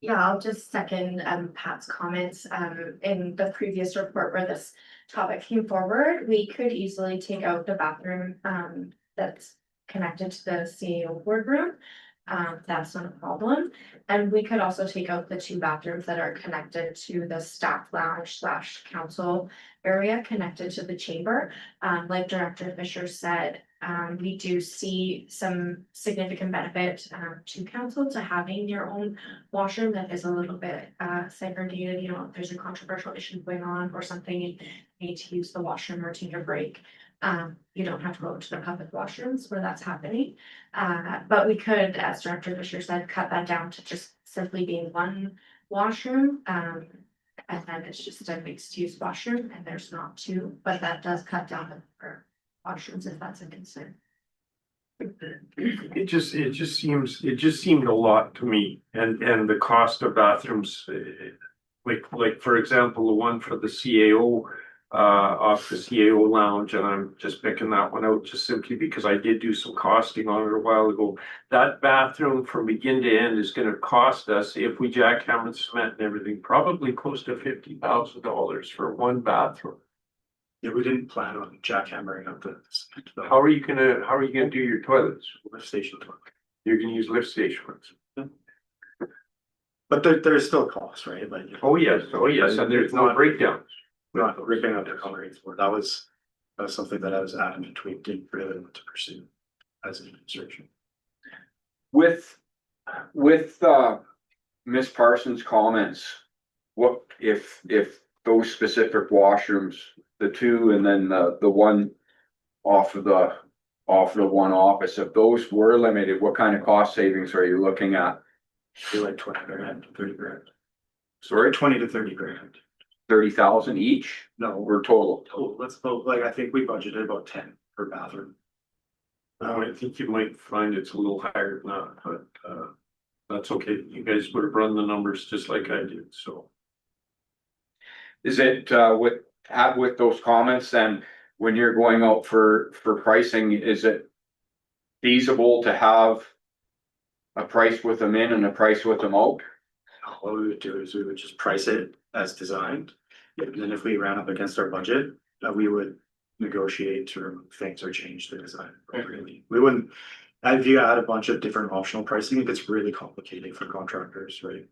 Yeah, I'll just second Pat's comments. In the previous report where this topic came forward, we could easily take out the bathroom that's connected to the CAO boardroom. That's not a problem. And we could also take out the 2 bathrooms that are connected to the staff lounge / council area connected to the chamber. Like Director Fisher said, we do see some significant benefit to council to having your own washroom that is a little bit segregated. You know, if there's a controversial issue going on or something, you need to use the washroom or take a break. You don't have to go to the public washrooms where that's happening. But we could, as Director Fisher said, cut that down to just simply being one washroom. And then it's just a mixed use washroom and there's not two, but that does cut down the number of washrooms if that's a concern. It just seemed a lot to me, and the cost of bathrooms, like for example, the one for the CAO. Off the CAO lounge, and I'm just picking that one out just simply because I did do some costing on it a while ago. That bathroom from begin to end is gonna cost us, if we jackhammer the cement and everything, probably close to $50,000 for one bathroom. Yeah, we didn't plan on jackhammering up the How are you gonna do your toilets? lift station. You're gonna use lift station ones. But there's still costs, right? Like. Oh, yes, and there's no breakdowns. Not ripping out the concrete floor. That was something that I was adamant we didn't really want to pursue as an administration. With Ms. Parsons' comments, what if those specific washrooms, the two and then the one off of the one office, if those were limited, what kind of cost savings are you looking at? Be like 20 grand, 30 grand. Sorry, 20 to 30 grand. 30,000 each No, or total? let's vote, like, I think we budgeted about 10 per bathroom. I think you might find it's a little higher than that, but that's okay. You guys would have run the numbers just like I did, so. Is it with those comments, and when you're going out for pricing, is it feasible to have a price with them in and a price with them out? What we would do is we would just price it as designed. And then if we ran up against our budget, we would negotiate to remove things or change the design appropriately. We wouldn't, if you add a bunch of different optional pricing, it gets really complicated for contractors, right?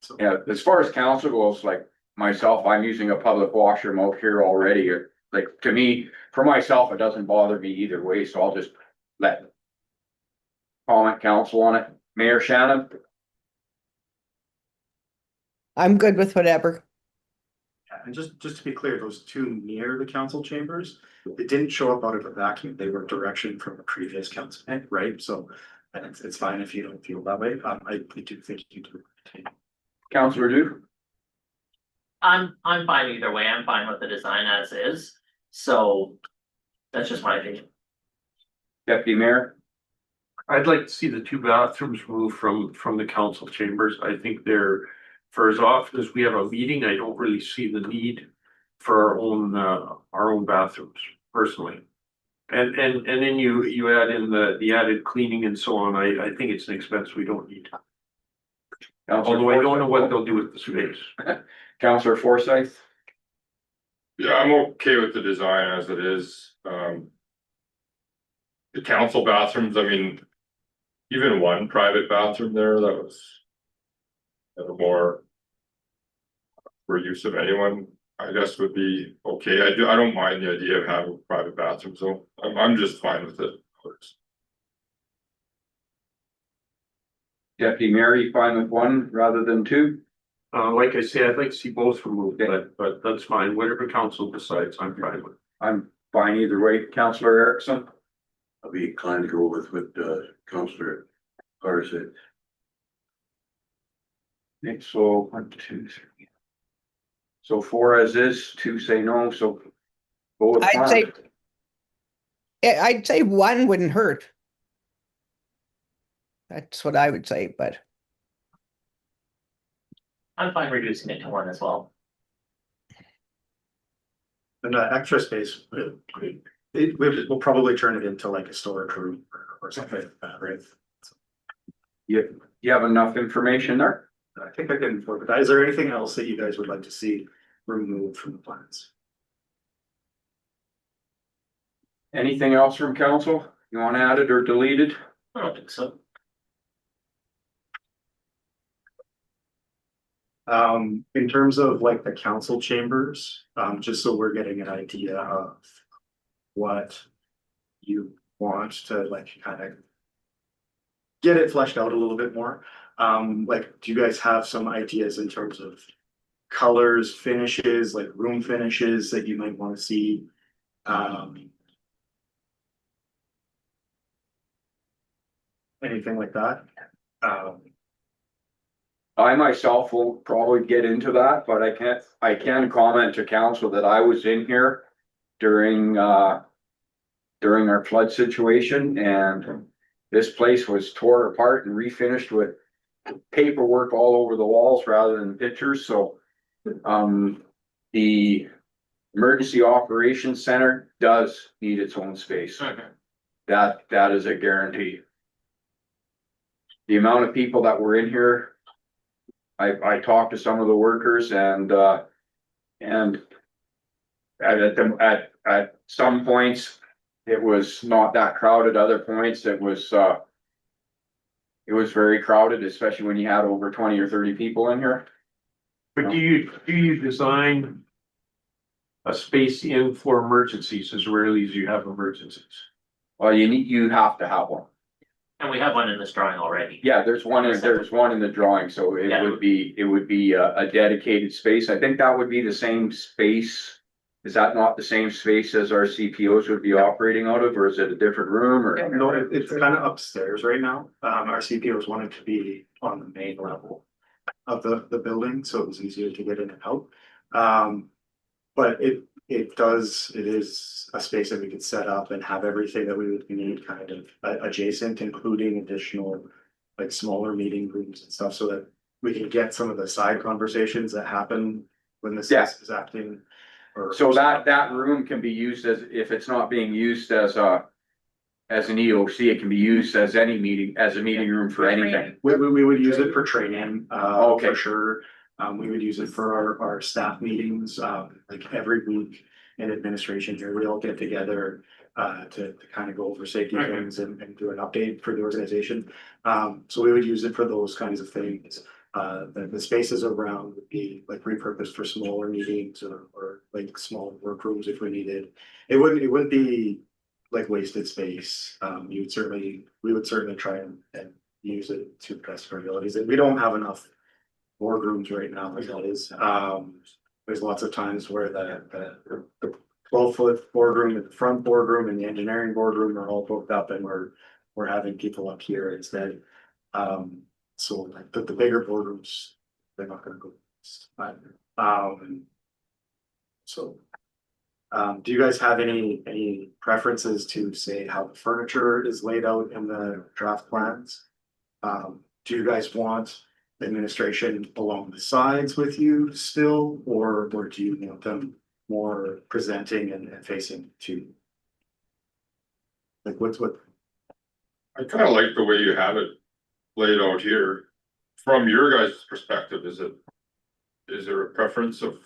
So. Yeah, as far as council goes, like myself, I'm using a public washroom out here already. Like, to me, for myself, it doesn't bother me either way, so I'll just let comment council on it. Mayor Shannon? I'm good with whatever. And just to be clear, those two near the council chambers, it didn't show up out of a vacuum. They were direction from a previous council, right? So it's fine if you don't feel that way. I do think you do. Councillor Duke? I'm fine either way. I'm fine with the design as is. So that's just my opinion. Deputy Mayor? I'd like to see the two bathrooms moved from the council chambers. I think they're, for as often as we have a meeting, I don't really see the need for our own bathrooms personally. And then you add in the added cleaning and so on. I think it's an expense we don't need. Although I don't know what they'll do with the space. Councillor Forsyth? Yeah, I'm okay with the design as it is. The council bathrooms, I mean, even one private bathroom there that was more for use of anyone, I guess would be okay. I don't mind the idea of having private bathrooms, so I'm just fine with it. Deputy Mayor, you fine with one rather than two? Like I say, I'd like to see both removed, but that's fine. Whatever council decides, I'm fine with. I'm fine either way. Councillor Erickson? I'll be inclined to go with Councillor Parsons. Okay, so 1, 2, 3. So 4 as is, 2 say no, so. Go with I'd say one wouldn't hurt. That's what I would say, but I'm fine reducing it to one as well. And extra space, we'll probably turn it into like a storage room or something like that, right? You have enough information there? I think I can inform that. Is there anything else that you guys would like to see removed from the plans? Anything else from council? You want added or deleted? I don't think so. In terms of like the council chambers, just so we're getting an idea of what you want to like kind of get it fleshed out a little bit more. Like, do you guys have some ideas in terms of colors, finishes, like room finishes that you might want to see? anything like that. I myself won't probably get into that, but I can comment to council that I was in here during our flood situation, and this place was tore apart and refinished with paperwork all over the walls rather than pictures, so the Emergency Operations Center does need its own space. That is a guarantee. The amount of people that were in here, I talked to some of the workers and at some points, it was not that crowded. Other points, it was very crowded, especially when you had over 20 or 30 people in here. But do you design a space in for emergencies as rarely as you have emergencies? Well, you have to have one. And we have one in this drawing already. Yeah, there's one in the drawing, so it Yeah. would be a dedicated space. I think that would be the same space. Is that not the same space as our CPOs would be operating out of, or is it a different room or? No, it's kind of upstairs right now. Our CPOs wanted to be on the main level of the building, so it was easier to get in and out. But it is a space that we could set up and have everything that we would need kind of adjacent, including additional like smaller meeting rooms and stuff, so that we can get some of the side conversations that happen when the Yeah. is acting. So that room can be used as, if it's not being used as an EOC, it can be used as a meeting room for anything. We would use it for training, Okay. for sure. We would use it for our staff meetings, like every week in administration here, we all get together to kind of go over safety things and do an update for the organization. So we would use it for those kinds of things. The spaces around would be like repurposed for smaller meetings or like small workrooms if we needed. It wouldn't be like wasted space. We would certainly try and use it to the best of our abilities. And we don't have enough boardrooms right now as it is. There's lots of times where the 12-foot boardroom and the front boardroom and the engineering boardroom are all booked up, and we're having people up here instead. So like the bigger boardrooms, they're not gonna go. Do you guys have any preferences to say how the furniture is laid out in the draft plans? Do you guys want the administration along the sides with you still, or do you want them more presenting and facing to? Like what? I kind of like the way you have it laid out here. From your guys' perspective, is there a preference of?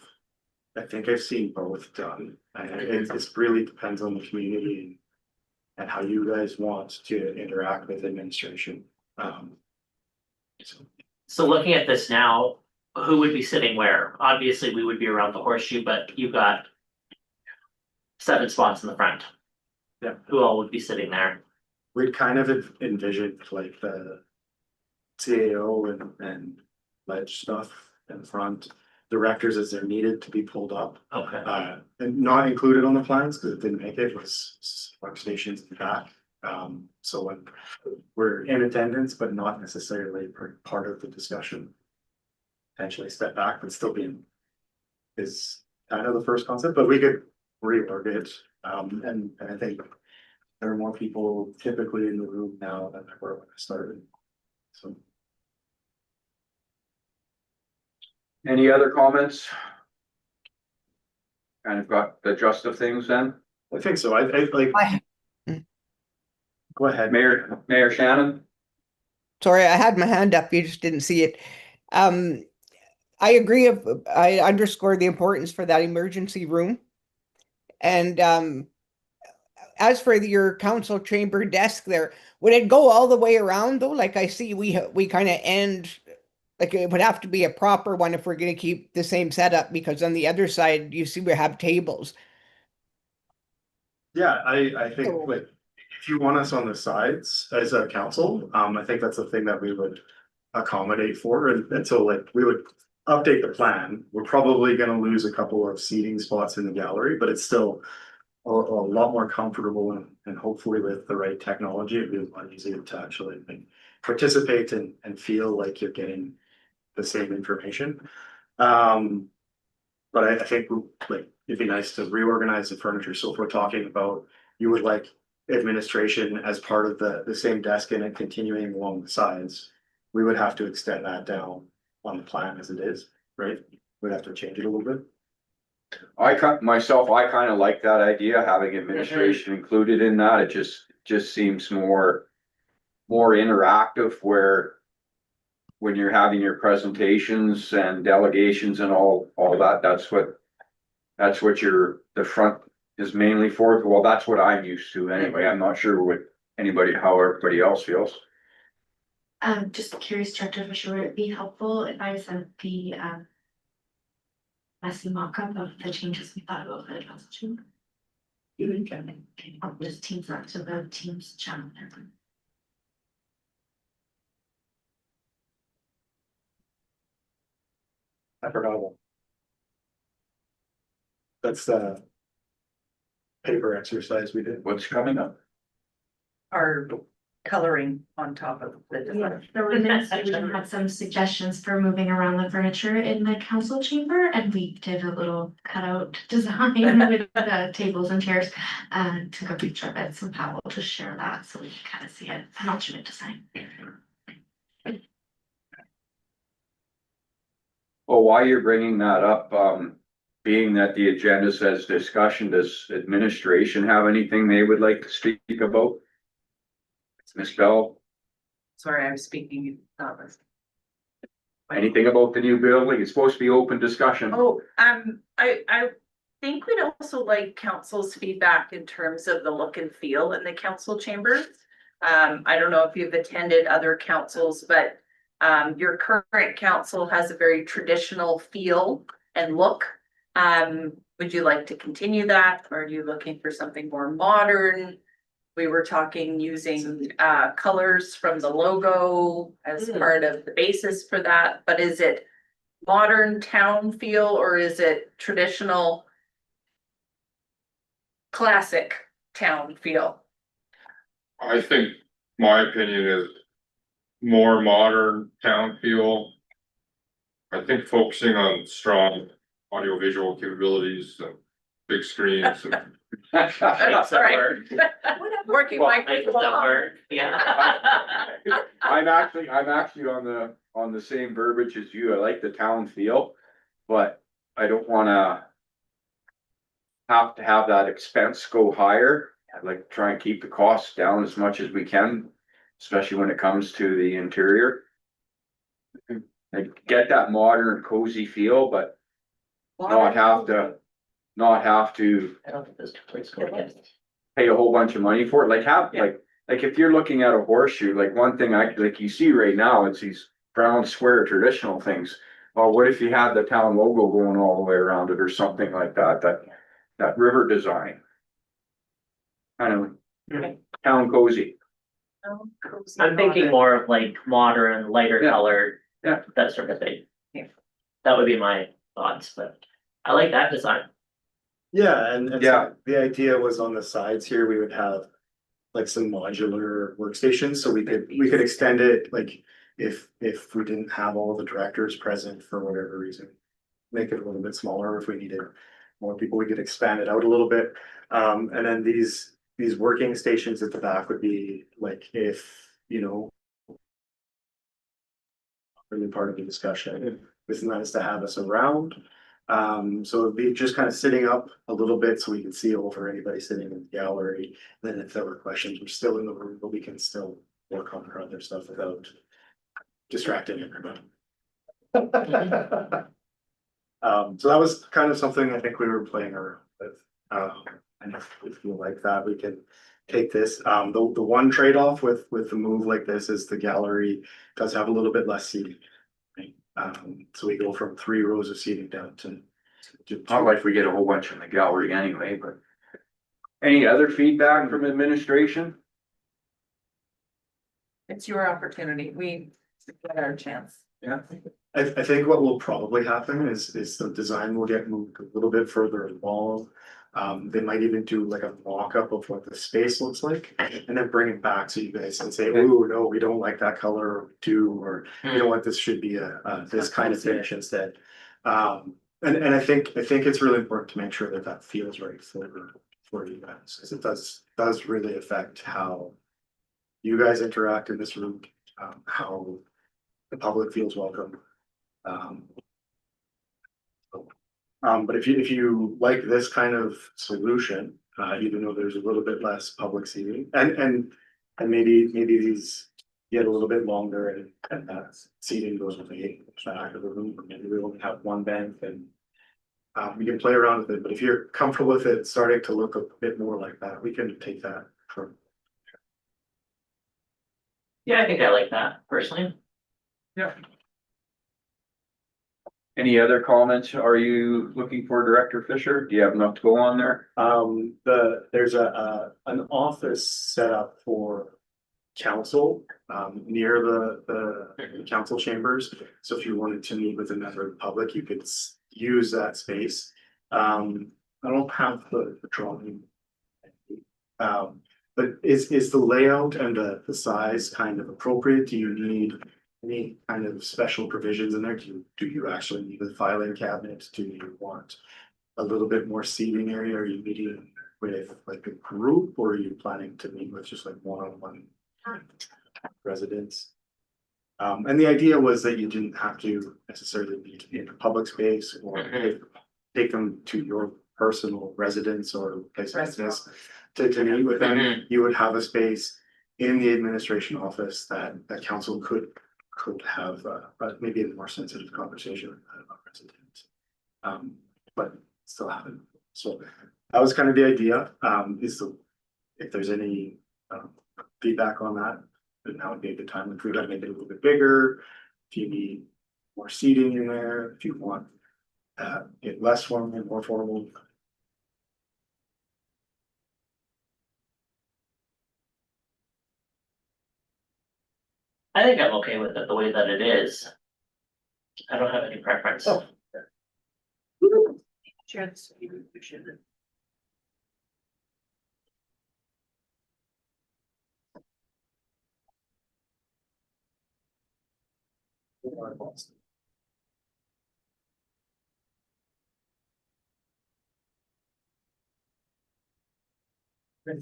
I think I've seen both done. It really depends on the community and how you guys want to interact with administration. So looking at this now, who would be sitting where? Obviously, we would be around the horseshoe, but you've got 7 spots in the front. Yeah. Who all would be sitting there? We'd kind of envisioned like the CAO and ledge stuff in front, directors as they're needed to be pulled up. Okay. And not included on the plans because it didn't make it, was workstations in the back. So when we're in attendance, but not necessarily part of the discussion. Potentially step back, but still being is kind of the first concept, but we could reorg it. And I think there are more people typically in the room now than there were when I started. So. Any other comments? Kind of got the gist of things then? I think so. I like. Go ahead, Mayor Shannon? Sorry, I had my hand up, you just didn't see it. I agree, I underscore the importance for that emergency room. And as for your council chamber desk there, would it go all the way around though? Like I see we kind of end, like it would have to be a proper one if we're going to keep the same setup, because on the other side, you see we have tables. Yeah, I think like if you want us on the sides as a council, I think that's the thing that we would accommodate for, and so like we would update the plan. We're probably gonna lose a couple of seating spots in the gallery, but it's still a lot more comfortable And hopefully with the right technology, it'd be a lot easier to actually like participate and feel like you're getting the same information. But I think like it'd be nice to reorganize the furniture. So if we're talking about, you would like administration as part of the same desk and it continuing along the sides, we would have to extend that down on the plan as it is, right? We'd have to change it a little bit. I kind of like that idea, having administration included in that. It just seems more interactive where when you're having your presentations and delegations and all that, that's what the front is mainly for. Well, that's what I'm used to anyway. I'm not sure how everybody else feels. Just curious, Director Fisher, would it be helpful if I sent the messy mock-up of the changes we thought about for the council chamber? You can. I'll just teams that to the team's channel. I forgot one. That's the paper exercise we did. What's coming up? Are coloring on top of the. The administration had some suggestions for moving around the furniture in the council chamber, and we did a little cutout design with the tables and chairs. And took a picture of it, so Pat will just share that so we can kind of see it, an alternate design. Well, while you're bringing that up, being that the agenda says discussion, does administration have anything they would like to speak about? Ms. Bell, Sorry, I'm speaking. anything about the new building? It's supposed to be open discussion. Oh, I think we'd also like council's feedback in terms of the look and feel in the council chambers. I don't know if you've attended other councils, but your current council has a very traditional feel and look. Would you like to continue that? Or are you looking for something more modern? We were talking using colors from the logo as part of the basis for that, but is it modern town feel or is it traditional classic town feel? I think my opinion is more modern town feel. I think focusing on strong audiovisual capabilities and big screens and Sorry. Working Well, microphone. Yeah. I'm actually on the same verbiage as you. I like the town feel, but I don't wanna have to have that expense go higher. I'd like to try and keep the costs down as much as we can, especially when it comes to the interior. I get that modern cozy feel, but not have to I don't think those two places go together. pay a whole bunch of money for it, like if you're looking at a horseshoe, like one thing like you see right now, it's these brown square traditional things. Well, what if you had the town logo going all the way around it or something like that, that river design? Kind of town cozy. I'm thinking more of like modern, lighter Yeah. colored. Yeah. That sort of thing. Yeah. That would be my thoughts, but I like that design. Yeah, and Yeah. so the idea was on the sides here, we would have like some modular workstations, so we could extend it, like if we didn't have all the directors present for whatever reason. Make it a little bit smaller if we needed more people, we could expand it out a little bit. And then these working stations at the back would be like if, you know, really part of the discussion, it's nice to have us around. So it'd be just kind of sitting up a little bit so we can see over anybody sitting in the gallery. Then if there were questions, we're still in the room, but we can still work on our other stuff without distracting everybody. So that was kind of something I think we were playing around with. And if you like that, we can take this. The one trade-off with the move like this is the gallery does have a little bit less seating. Right? So we go from 3 rows of seating down to Not like we get a whole bunch in the gallery anyway, but. Any other feedback from administration? It's your opportunity. We get our chance. Yeah. I think what will probably happen is the design will get moved a little bit further along. They might even do like a mock-up of what the space looks like and then bring it back to you guys and say, ooh, no, we don't like that color, or we do, or you know what, this should be this kind of finish instead. And I think it's really important to make sure that that feels right for you guys, because it does really affect how you guys interact in this room, how the public feels welcome. But if you like this kind of solution, even though there's a little bit less public seating, and maybe these get a little bit longer and seating goes with the back of the room, maybe we only have one bench and we can play around with it. But if you're comfortable with it starting to look a bit more like that, we can take that from. Yeah, I think I like that personally. Any other comments? Are you looking for Director Fisher? Do you have enough to go on there? There's an office set up for council near the council chambers. So if you wanted to meet with a member of the public, you could use that space. I don't have the drawing. But is the layout and the size kind of appropriate? Do you need any kind of special provisions in there? Do you actually need a filing cabinet? Do you want a little bit more seating area? Are you meeting with like a group, or are you planning to meet with just like one-on-one residents? And the idea was that you didn't have to necessarily be in a public space or take them to your personal residence or place of business to meet with them. You would have a space in the administration office that council could have maybe a more sensitive conversation about residents, but still happen. So that was kind of the idea. If there's any feedback on that, then that would be a good time. If we gotta make it a little bit bigger, if you need more seating in there, if you want it less formal, more formal. I think I'm okay with it the way that it is. I don't have any preference. Oh. Share the screen, we should.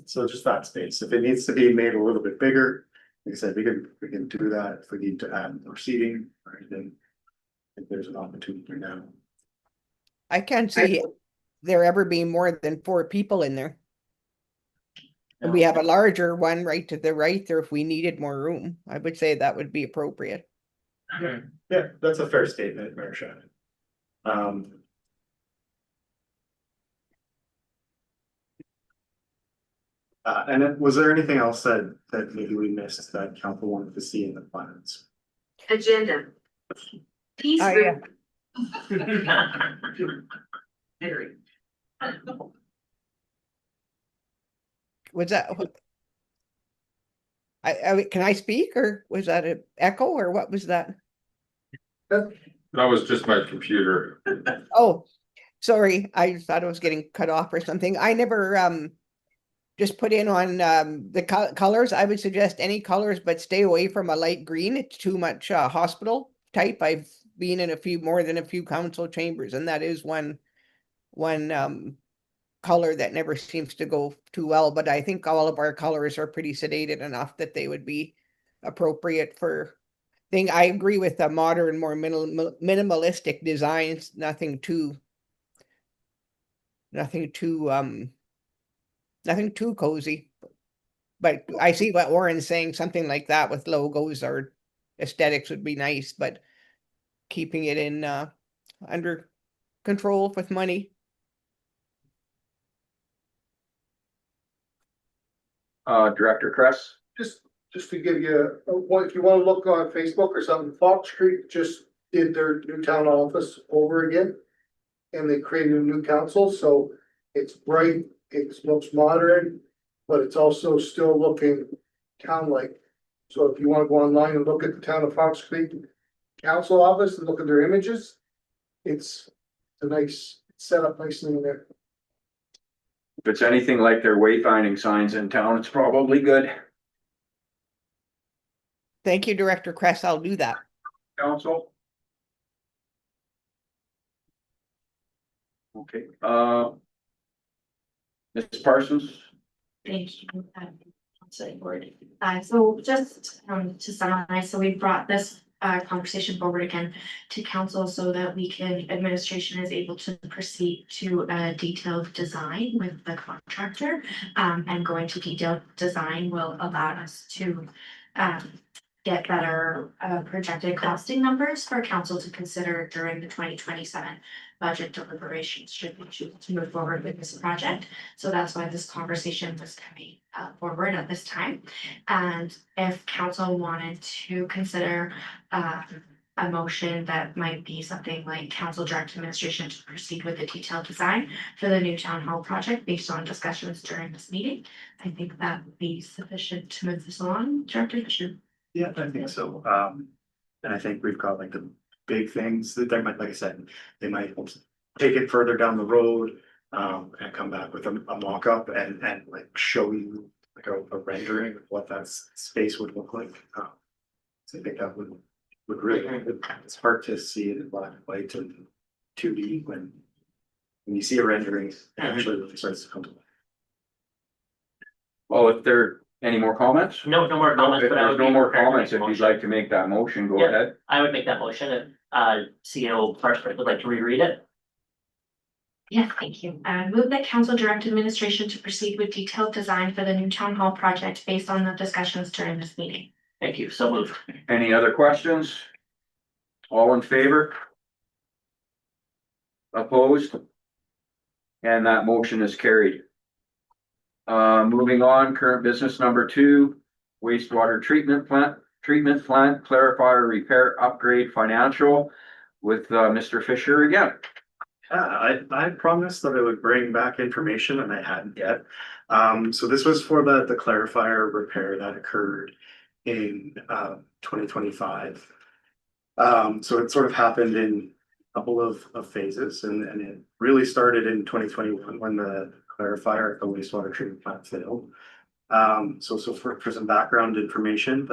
So just that space, if it needs to be made a little bit bigger, like I said, we can do that if we need to add more seating or anything. If there's an opportunity now. I can't see there ever being more than 4 people in there. And we have a larger one right to the right there if we needed more room. I would say that would be appropriate. Yeah, that's a fair statement, Mayor Shannon. And then was there anything else that maybe we missed that council wanted to see in the plans? Agenda. Peace. Oh, yeah. Very. Was that? Can I speak, or was that an echo, or what was that? That was just my computer. Oh, sorry, I thought I was getting cut off or something. I never just put in on the colors. I would suggest any colors, but stay away from a light green. It's too much hospital type. I've been in more than a few council chambers, and that is one color that never seems to go too well. But I think all of our colors are pretty sedated enough that they would be appropriate for thing. I agree with the modern, more minimalistic designs. Nothing too cozy. But I see what Warren's saying. Something like that with logos or aesthetics would be nice, but keeping it in under control with money. Director Kress? Just to give you, if you wanna look on Facebook or something, Fox Street just did their new town office over again. And they created a new council, so it's bright, it looks modern, but it's also still looking town-like. So if you wanna go online and look at the town of Fox Street council office and look at their images, it's a nice, set up nicely in there. If it's anything like their wayfinding signs in town, it's probably good. Thank you, Director Kress. I'll do that. Council? Okay, Ms. Parsons? Thank you. Councilor Ward. So just to summarize, so we brought this conversation forward again to council so that we can, administration is able to proceed to a detailed design with the contractor. And going to detailed design will allow us to get better projected costing numbers for council to consider during the 2027 budget deliberations should we choose to move forward with this project. So that's why this conversation was coming forward at this time. And if council wanted to consider a motion that might be something like council direct administration to proceed with the detailed design for the new town hall project based on discussions during this meeting, I think that would be sufficient to move this along. Director Fisher. Yeah, I think so. And I think we've got like the big things that they might, like I said, they might take it further down the road. And come back with a mock-up and like show you like a rendering of what that space would look like. So I think that would really, it's hard to see it in black and white and 2D when you see a rendering, it actually really starts to come to life. Well, if there are any more comments? No more comments, If but I there's would no be more prepared to comments, make a if you'd motion. like to make that motion, go Yeah. ahead. I would make that motion if, CEO Parsons would like to reread it. Yes, thank you. Move that council direct administration to proceed with detailed design for the new town hall project based on the discussions during this meeting. Thank you, so moved. Any other questions? All in favor? Opposed? And that motion is carried. Moving on, current business number 2, wastewater treatment plant clarifier repair upgrade financial with Mr. Fisher again. I promised that I would bring back information and I hadn't yet. So this was for the clarifier repair that occurred in 2025. So it sort of happened in a couple of phases and it really started in 2021 when the clarifier at the wastewater treatment plant failed. So for some background information,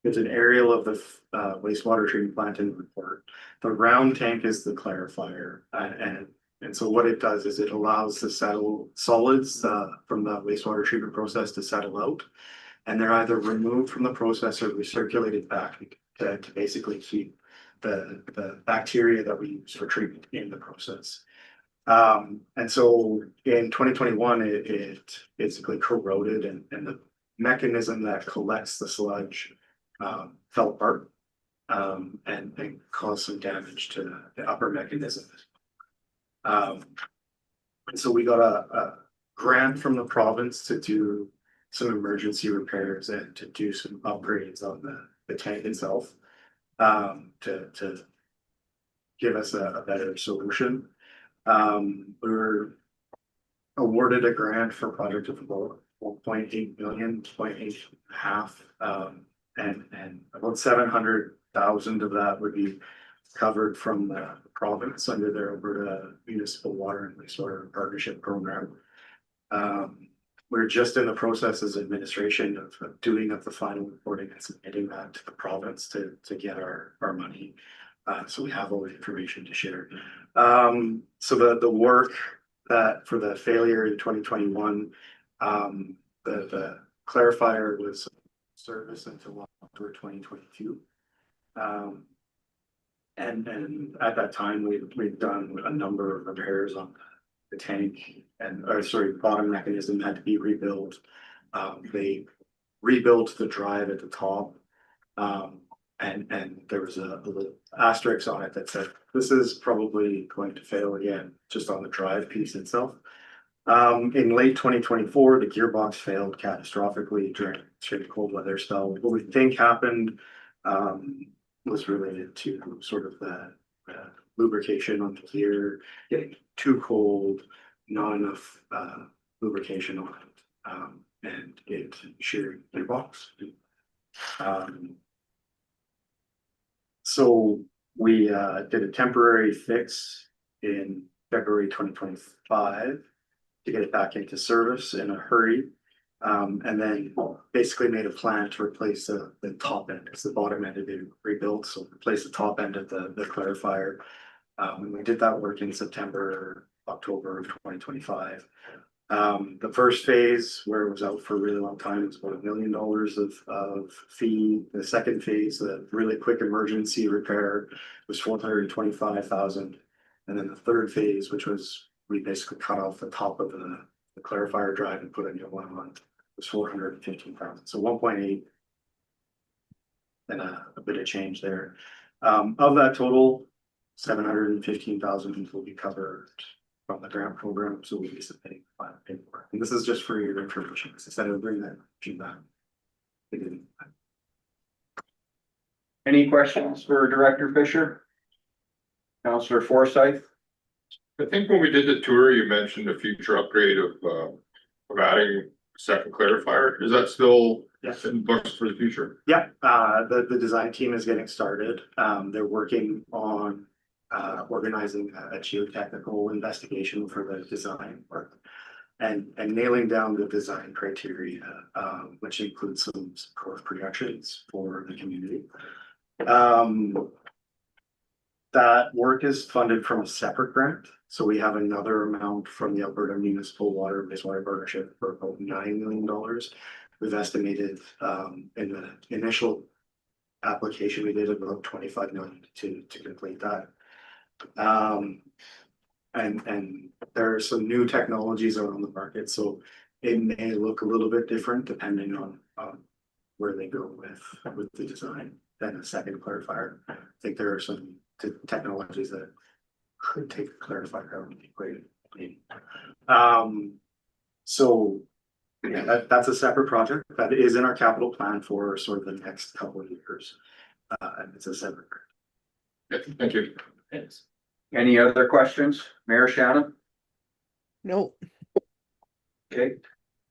there's an aerial of the wastewater treatment plant in the report. The round tank is the clarifier, and so what it does is it allows the solids from the wastewater treatment process to settle out, and they're either removed from the process or recirculated back to basically keep the bacteria that we use for treatment in the process. And so in 2021, it basically corroded and the mechanism that collects the sludge fell apart and caused some damage to the upper mechanism. And so we got a grant from the province to do some emergency repairs and to do some upgrades on the tank itself to give us a better solution. We were awarded a grant for a project of about 1.8 million, 0.8 and about 700,000 of that would be covered from the province under their Alberta Municipal Water and Wastewater Partnership Program. We're just in the process as administration of doing up the final reporting and submitting that to the province to get our money. So we have all the information to share. So the work that for the failure in 2021, the clarifier was serviced until October 2022. And at that time, we've done a number of repairs on the tank bottom mechanism had to be rebuilt. They rebuilt the drive at the top. And there was a little asterisk on it that said, this is probably going to fail again, just on the drive piece itself. In late 2024, the gearbox failed catastrophically during the cold weather spell. What we think happened was related to sort of the lubrication on the gear getting too cold, not enough lubrication on it, and it sheared the gearbox. So we did a temporary fix in February 2025 to get it back into service in a hurry. And then basically made a plan to replace the top end, because the bottom end had been rebuilt, so replace the top end of the clarifier. And we did that work in September, October of 2025. The first phase, where it was out for a really long time, was about $1 million of fee. The second phase, the really quick emergency repair, was $425,000. And then the third phase, which was, we basically cut off the top of the clarifier drive and put a new one on, was $415,000. So 1.8 and a bit of change there. Of that total, $715,000 will be covered from the grant program, so we'll be submitting final paperwork. And this is just for your information, because I said I would bring that feedback. They didn't. Any questions for Director Fisher? Councillor Forsyth? I think when we did the tour, you mentioned a future upgrade of adding a second clarifier. Is that still Yes. in books for the future? Yeah, the design team is getting started. They're working on organizing a geotechnical investigation for the design work and nailing down the design criteria, which includes some growth projections for the community. That work is funded from a separate grant. So we have another amount from the Alberta Municipal Water and Wastewater Partnership for about $9 million. We've estimated in the initial application, we did about 25 million to complete that. And there are some new technologies out on the market, so it may look a little bit different depending on where they go with the design than a second clarifier. I think there are some technologies that could take a clarifier out of the equation. So yeah, that's a separate project that is in our capital plan for sort of the next couple of years. And it's a separate. Yeah, thank you. Thanks. Any other questions? Mayor Shannon? No, Okay,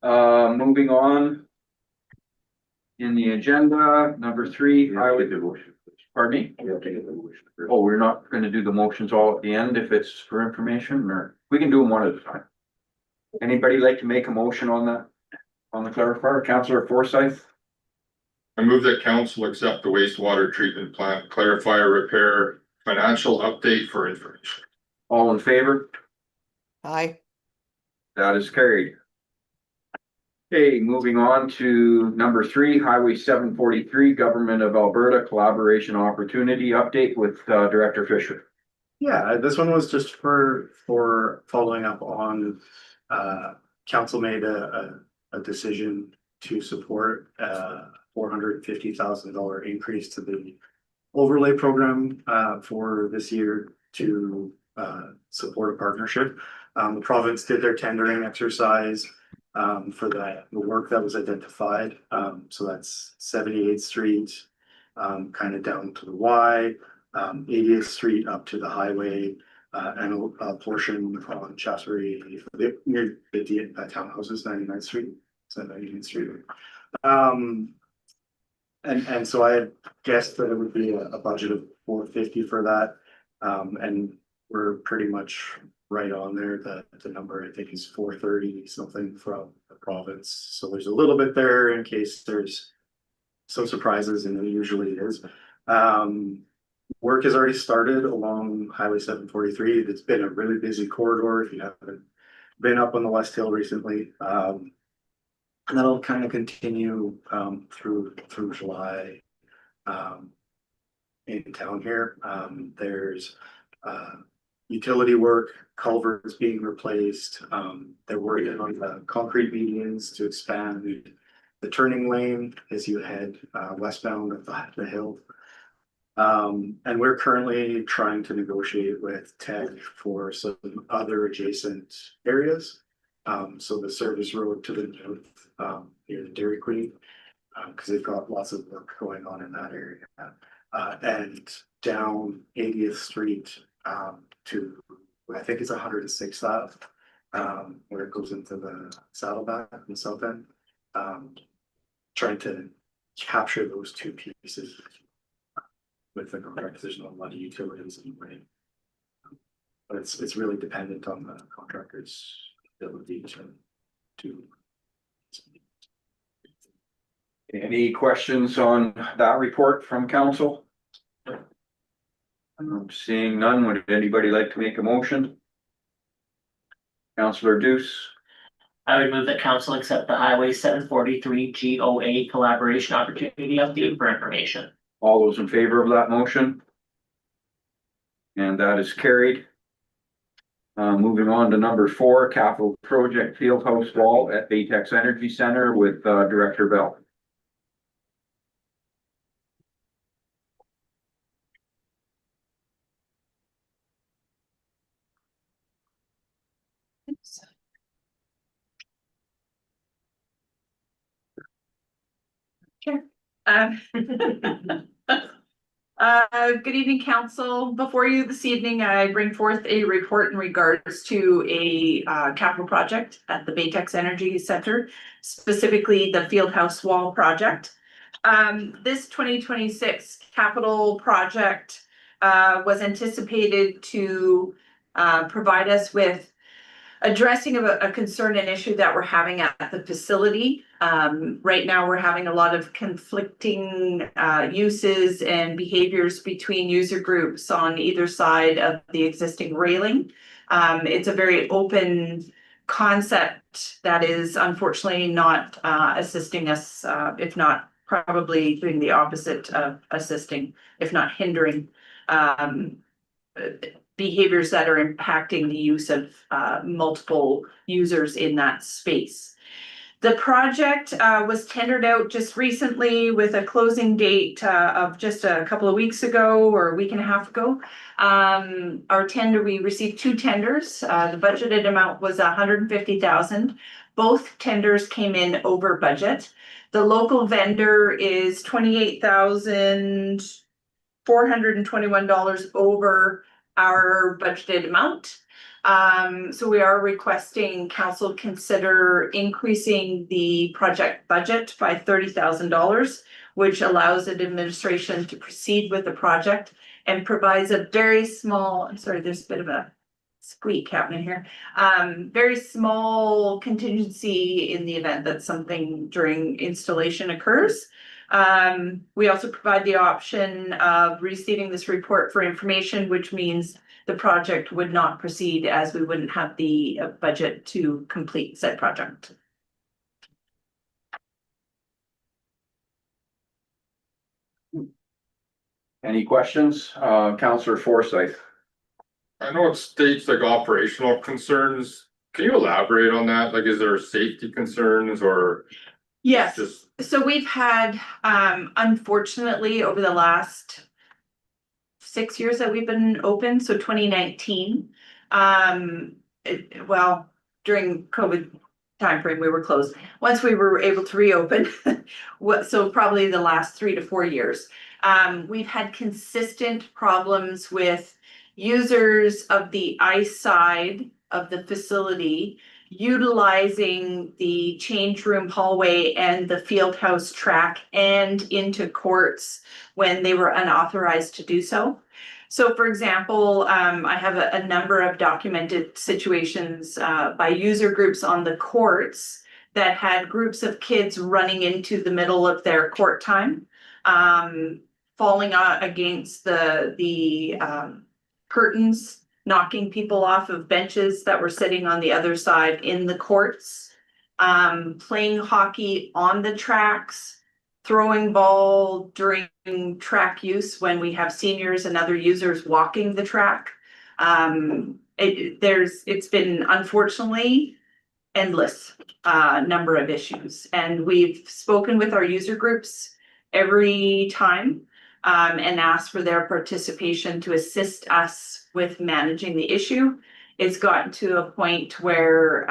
moving on. In the agenda, number 3, highway. Pardon me? You have to get the motion first. Oh, we're not gonna do the motions all at the end if it's for information, or we can do them one at a time. Anybody like to make a motion on that? On the clarifier, Councillor Forsyth? I move that council accept the wastewater treatment plant clarifier repair financial update for information. All in favor? aye. That is carried. Okay, moving on to number 3, Highway 743, Government of Alberta Collaboration Opportunity Update with Director Fisher. Yeah, this one was just for following up on, council made a decision to support $450,000 increase to the overlay program for this year to support a partnership. The province did their tendering exercise for the work that was identified. So that's 78th Street, kind of down to the Y, 80th Street up to the highway, and a portion on Chasseur near the townhouses, 99th Street, so 99th Street. And so I had guessed that it would be a budget of $450 for that. And we're pretty much right on there. The number I think is 430 something from the province. So there's a little bit there in case there's some surprises, and there usually is. Work has already started along Highway 743. It's been a really busy corridor. If you haven't been up on the West Hill recently, and that'll kind of continue through July in town here. There's utility work, culverts being replaced. They're working on the concrete medians to expand the turning lane as you head westbound of the hill. And we're currently trying to negotiate with TED for some other adjacent areas. So the service road to the north, near the Dairy Queen, because they've got lots of work going on in that area. And down 80th Street to, I think it's 106th Ave, where it goes into the Saddleback in the south end. Trying to capture those two pieces with the contract. There's not a lot of utilities anyway. But it's really dependent on the contractors Any questions on that report from council? Seeing none, would anybody like to make a motion? Councillor Deuce, I would move that council accept the Highway 743 GOA collaboration opportunity update for information. all those in favor of that motion? And that is carried. Moving on to number 4, capital project Fieldhouse Wall at Baytex Energy Center with Director Bell. Um, good evening, council. Before you this evening, I bring forth a report in regards to a capital project at the Baytex Energy Center, specifically the Fieldhouse Wall project. This 2026 capital project was anticipated to provide us with addressing of a concern and issue that we're having at the facility. Right now, we're having a lot of conflicting uses and behaviors between user groups on either side of the existing railing. It's a very open concept that is unfortunately not assisting us, if not probably doing the opposite of assisting, if not hindering behaviors that are impacting the use of multiple users in that space. The project was tendered out just recently with a closing date of just a couple of weeks ago or a week and a half ago. Our tender, we received 2 tenders. The budgeted amount was $150,000. Both tenders came in over budget. The local vendor is $28,421 over our budgeted amount. So we are requesting council consider increasing the project budget by $30,000, which allows the administration to proceed with the project and provides a very small, I'm sorry, there's a bit of a squeak happening here. Very small contingency in the event that something during installation occurs. We also provide the option of receiving this report for information, which means the project would not proceed as we wouldn't have the budget to complete said project. Any questions? Councillor Forsyth. I know it states like operational concerns. Can you elaborate on that? Like, is there safety concerns or? Yes, Just, so we've had, unfortunately, over the last 6 years that we've been open, so 2019. Well, during COVID timeframe, we were closed. Once we were able to reopen, so probably the last 3 to 4 years. We've had consistent problems with users of the ice side of the facility utilizing the change room hallway and the field house track and into courts when they were unauthorized to do so. So for example, I have a number of documented situations by user groups on the courts that had groups of kids running into the middle of their court time, falling against the curtains, knocking people off of benches that were sitting on the other side in the courts, playing hockey on the tracks, throwing ball during track use when we have seniors and other users walking the track. It's been unfortunately endless number of issues, and we've spoken with our user groups every time and asked for their participation to assist us with managing the issue. It's gotten to a point where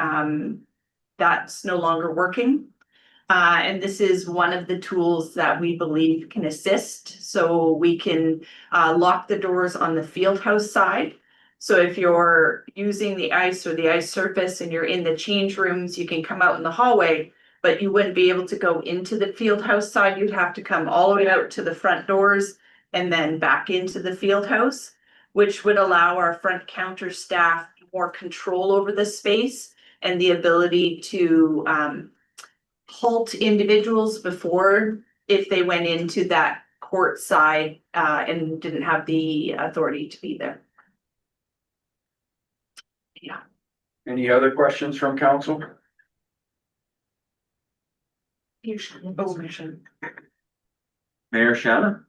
that's no longer working. And this is one of the tools that we believe can assist. So we can lock the doors on the field house side. So if you're using the ice or the ice surface and you're in the change rooms, you can come out in the hallway, but you wouldn't be able to go into the field house side. You'd have to come all the way out to the front doors and then back into the field house, which would allow our front counter staff more control over the space and the ability to halt individuals before if they went into that court side and didn't have the authority to be there. Yeah. Any other questions from council? Mayor Shannon?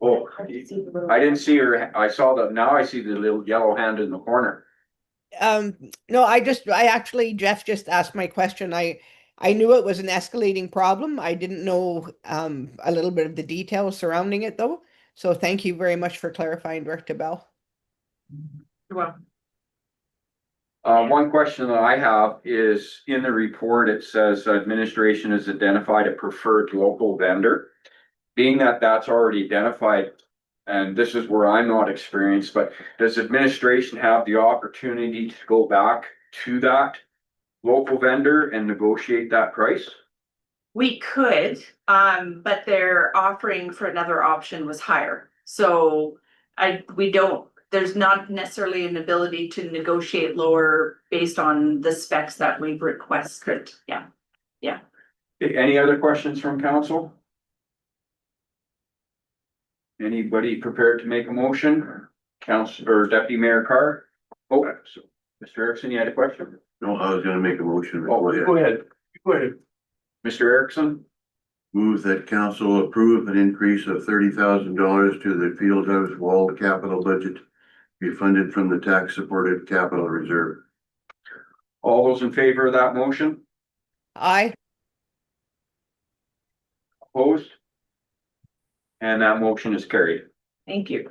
Oh, I didn't see her. I saw that. Now I see the little yellow hand in the corner. No, I actually, Jeff just asked my question. I knew it was an escalating problem. I didn't know a little bit of the details surrounding it though. So thank you very much for clarifying, Director Bell. Well, One question that I have is in the report, it says administration has identified a preferred local vendor. Being that that's already identified, and this is where I'm not experienced, but does administration have the opportunity to go back to that local vendor and negotiate that price? we could, but their offering for another option was higher. So there's not necessarily an ability to negotiate lower based on the specs that we've requested. Yeah. Any other questions from council? Anybody prepared to make a motion? Council or Deputy Mayor Carr? Oh, so Mr. Erickson, you had a question? No, I was gonna make a motion. Oh, go ahead. Go ahead. Mr. Erickson, Move that council approve an increase of $30,000 to the Fieldhouse Wall capital budget be funded from the tax supported capital reserve. all those in favor of that motion? Aye. Opposed? And that motion is carried. Thank you.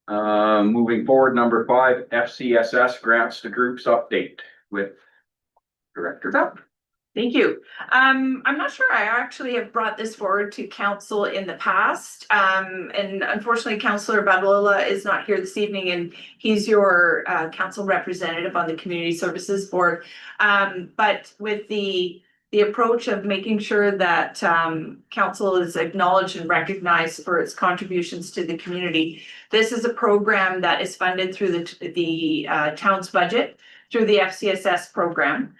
Moving forward, number 5, FCSS grants to groups update with Director Bell. Thank you. I'm not sure I actually have brought this forward to council in the past. And unfortunately, Councillor Babalola is not here this evening and he's your council representative on the Community Services Board. But with the approach of making sure that council is acknowledged and recognized for its contributions to the community. This is a program that is funded through the town's budget through the FCSS program.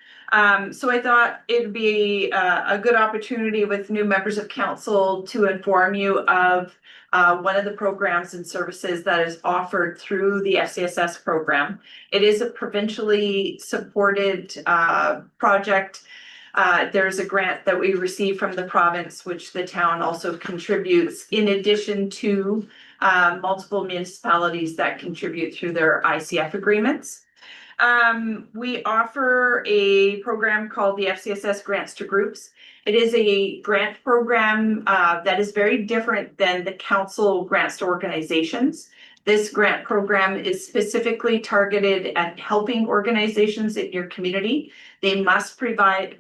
So I thought it'd be a good opportunity with new members of council to inform you of one of the programs and services that is offered through the FCSS program. It is a provincially supported project. There's a grant that we received from the province, which the town also contributes, in addition to multiple municipalities that contribute through their ICF agreements. We offer a program called the FCSS Grants to Groups. It is a grant program that is very different than the council grants to organizations. This grant program is specifically targeted at helping organizations in your community. They must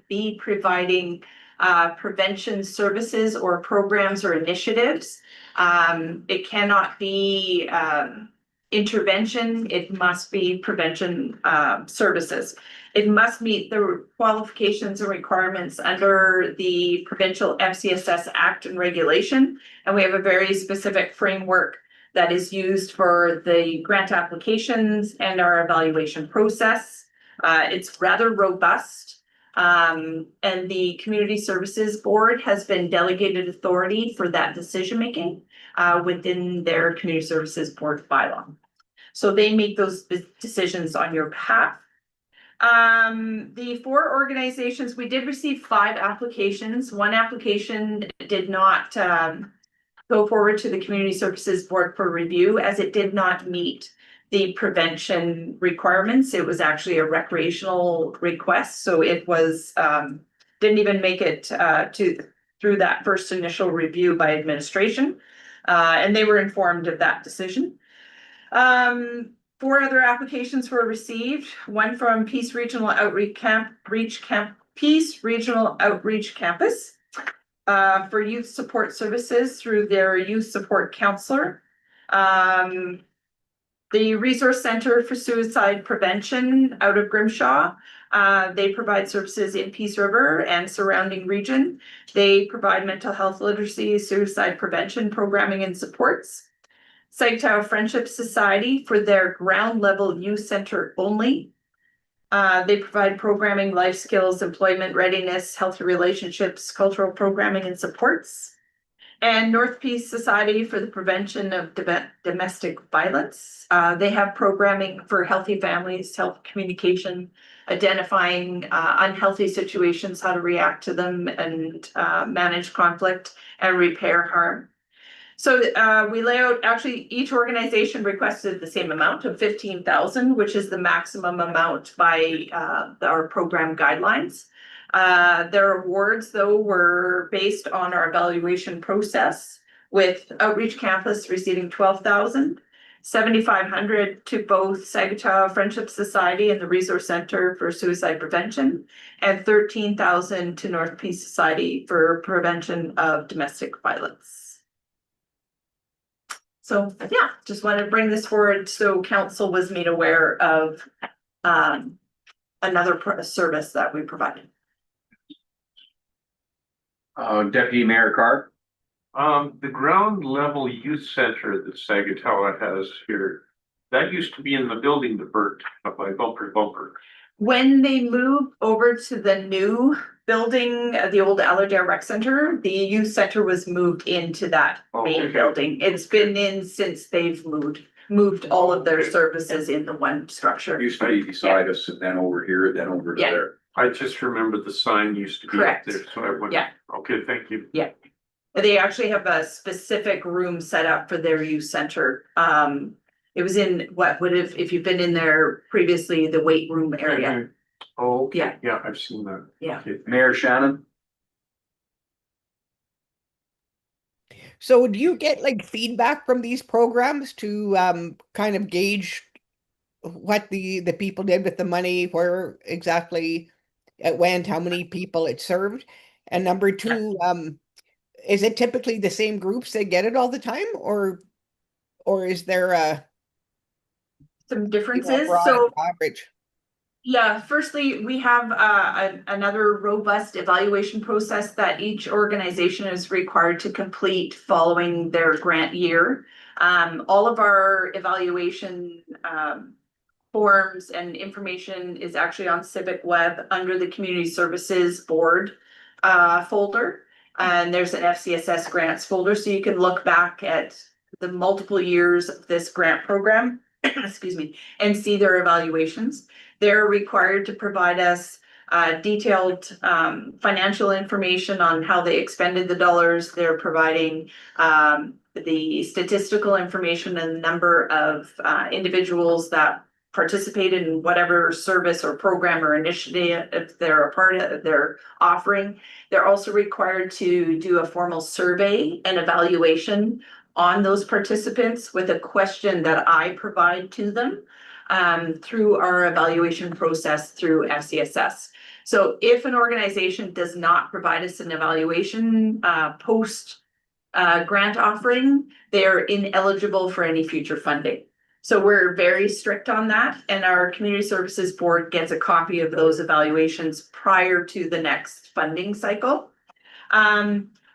be providing prevention services or programs or initiatives. It cannot be intervention, it must be prevention services. It must meet the qualifications and requirements under the Provincial FCSS Act and Regulation. And we have a very specific framework that is used for the grant applications and our evaluation process. It's rather robust. And the Community Services Board has been delegated authority for that decision-making within their Community Services Board bylaw. So they make those decisions on your behalf. The 4 organizations, we did receive 5 applications. One application did not go forward to the Community Services Board for review as it did not meet the prevention requirements. It was actually a recreational request, so it was didn't even make it through that first initial review by administration, and they were informed of that decision. 4 other applications were received. One from Peace Regional Outreach Campus for youth support services through their youth support counselor. The Resource Center for Suicide Prevention out of Grimshaw. They provide services in Peace River and surrounding region. They provide mental health literacy, suicide prevention programming and supports. Sagatow Friendship Society for their ground level youth center only. They provide programming, life skills, employment readiness, healthy relationships, cultural programming and supports. And North Peace Society for the prevention of domestic violence. They have programming for healthy families, health communication, identifying unhealthy situations, how to react to them, and manage conflict and repair harm. So we lay out, actually, each organization requested the same amount of 15,000, which is the maximum amount by our program guidelines. Their awards, though, were based on our evaluation process, with Outreach Campus receiving 12,000, 7,500 to both Sagatow Friendship Society and the Resource Center for Suicide Prevention, and 13,000 to North Peace Society for prevention of domestic violence. So, yeah, just wanted to bring this forward so council was made aware of another service that we provided. Deputy Mayor Carr. The ground level youth center that Sagatow has here, that used to be in the building that burnt up by Bumper. When they moved over to the new building, the old Allerdale Rec Center, the youth center was moved into that main Okay. building. It's been in since they've moved all of their services in the one structure. Used to be beside us and then over here, then over Yeah. there. I just remember the sign used to be up Correct. there, so I went. Yeah. Okay, thank you. They actually have a specific room set up for their youth center. It was in what would have, if you've been in there previously, the weight room area. Mhm. Oh, okay. Yeah. Yeah, I've seen that. Yeah. Okay. Mayor Shannon. So do you get like feedback from these programs to kind of gauge what the people did with the money, where exactly it went, how many people it served? And number two, is it typically the same groups that get it all the time, or is there Some differences, broad so. average? Yeah, firstly, we have another robust evaluation process that each organization is required to complete following their grant year. All of our evaluation forms and information is actually on Civic Web under the Community Services Board folder. And there's an FCSS grants folder, so you can look back at the multiple years of this grant program, excuse me, and see their evaluations. They're required to provide us detailed financial information on how they expended the dollars. They're providing the statistical information and number of individuals that participated in whatever service or program or initiative if they're a part of, they're offering. They're also required to do a formal survey and evaluation on those participants with a question that I provide to them through our evaluation process through FCSS. So if an organization does not provide us an evaluation post grant offering, they are ineligible for any future funding. So we're very strict on that, and our Community Services Board gets a copy of those evaluations prior to the next funding cycle.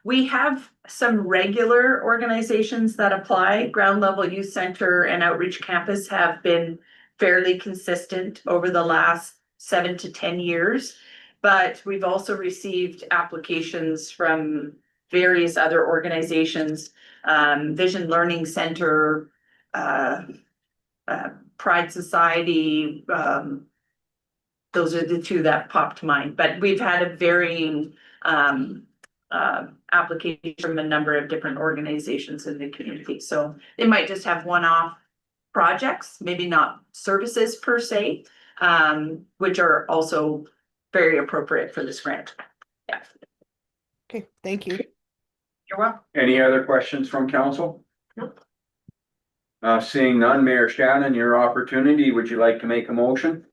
We have some regular organizations that apply. Ground Level Youth Center and Outreach Campus have been fairly consistent over the last 7 to 10 years. But we've also received applications from various other organizations, Vision Learning Center, Pride Society. Those are the two that popped to mind, but we've had a varying application from a number of different organizations in the community. So they might just have one-off projects, maybe not services per se, which are also very appropriate for this grant. Yeah. Okay, thank you. You're welcome. Any other questions from council? Nope. Seeing none, Mayor Shannon, your opportunity. Would you like to make a motion?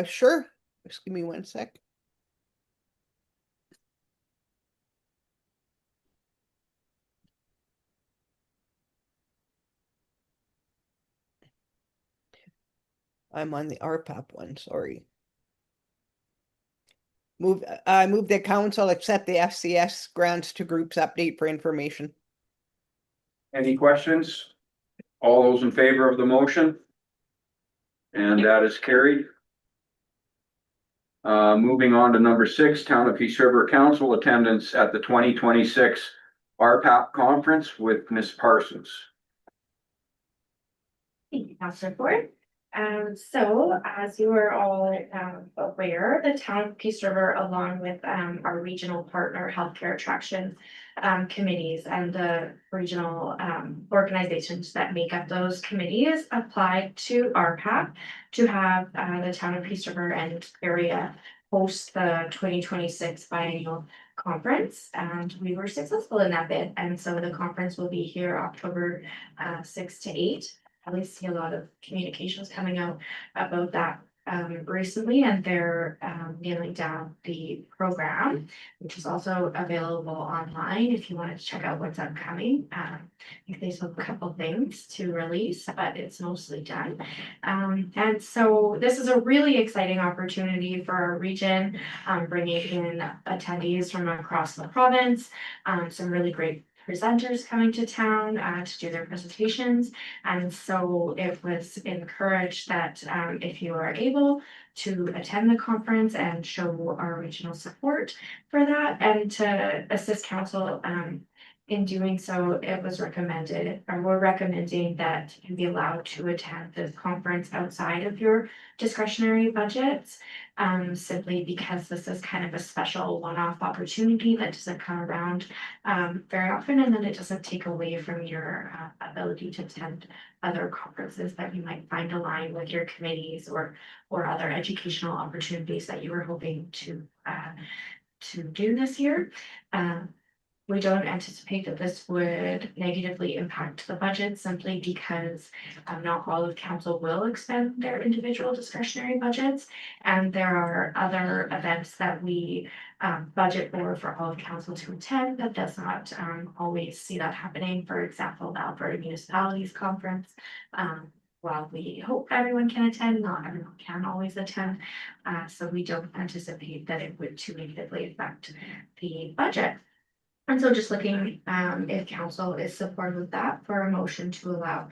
Sure. Just give me 1 sec. I'm on the RPAP one, sorry. I move that council accept the FCS grants to groups update for information. Any questions? All those in favor of the motion? And that is carried. Moving on to number 6, Town of Peace River Council attendance at the 2026 RPAP conference with Ms. Parsons. Thank you, Councilor Ford. So as you are all aware, the town of Peace River, along with our regional partner healthcare attraction committees and the regional organizations that make up those committees, applied to RPAP to have the town of Peace River and area host the 2026 biennial conference, and we were successful in that bid. And so the conference will be here October 6 to 8. Probably see a lot of communications coming out about that recently, and they're nailing down the program, which is also available online if you wanted to check out what's upcoming. I think there's a couple things to release, but it's mostly done. And so this is a really exciting opportunity for our region, bringing in attendees from across the province, some really great presenters coming to town to do their presentations. And so it was encouraged that if you are able to attend the conference and show our regional support for that and to assist council in doing so, it was recommended, or we're recommending that you be allowed to attend the conference outside of your discretionary budgets, simply because this is kind of a special one-off opportunity that doesn't come around very often, and then it doesn't take away from your ability to attend other conferences that you might find align with your committees or other educational opportunities that you were hoping to do this year. We don't anticipate that this would negatively impact the budget simply because not all of council will expend their individual discretionary budgets. And there are other events that we budget for all of council to attend that does not always see that happening. For example, the Alberta Municipalities Conference. While we hope everyone can attend, not everyone can always attend. So we don't anticipate that it would too negatively affect the budget. And so just looking if council is supportive of that for a motion to allow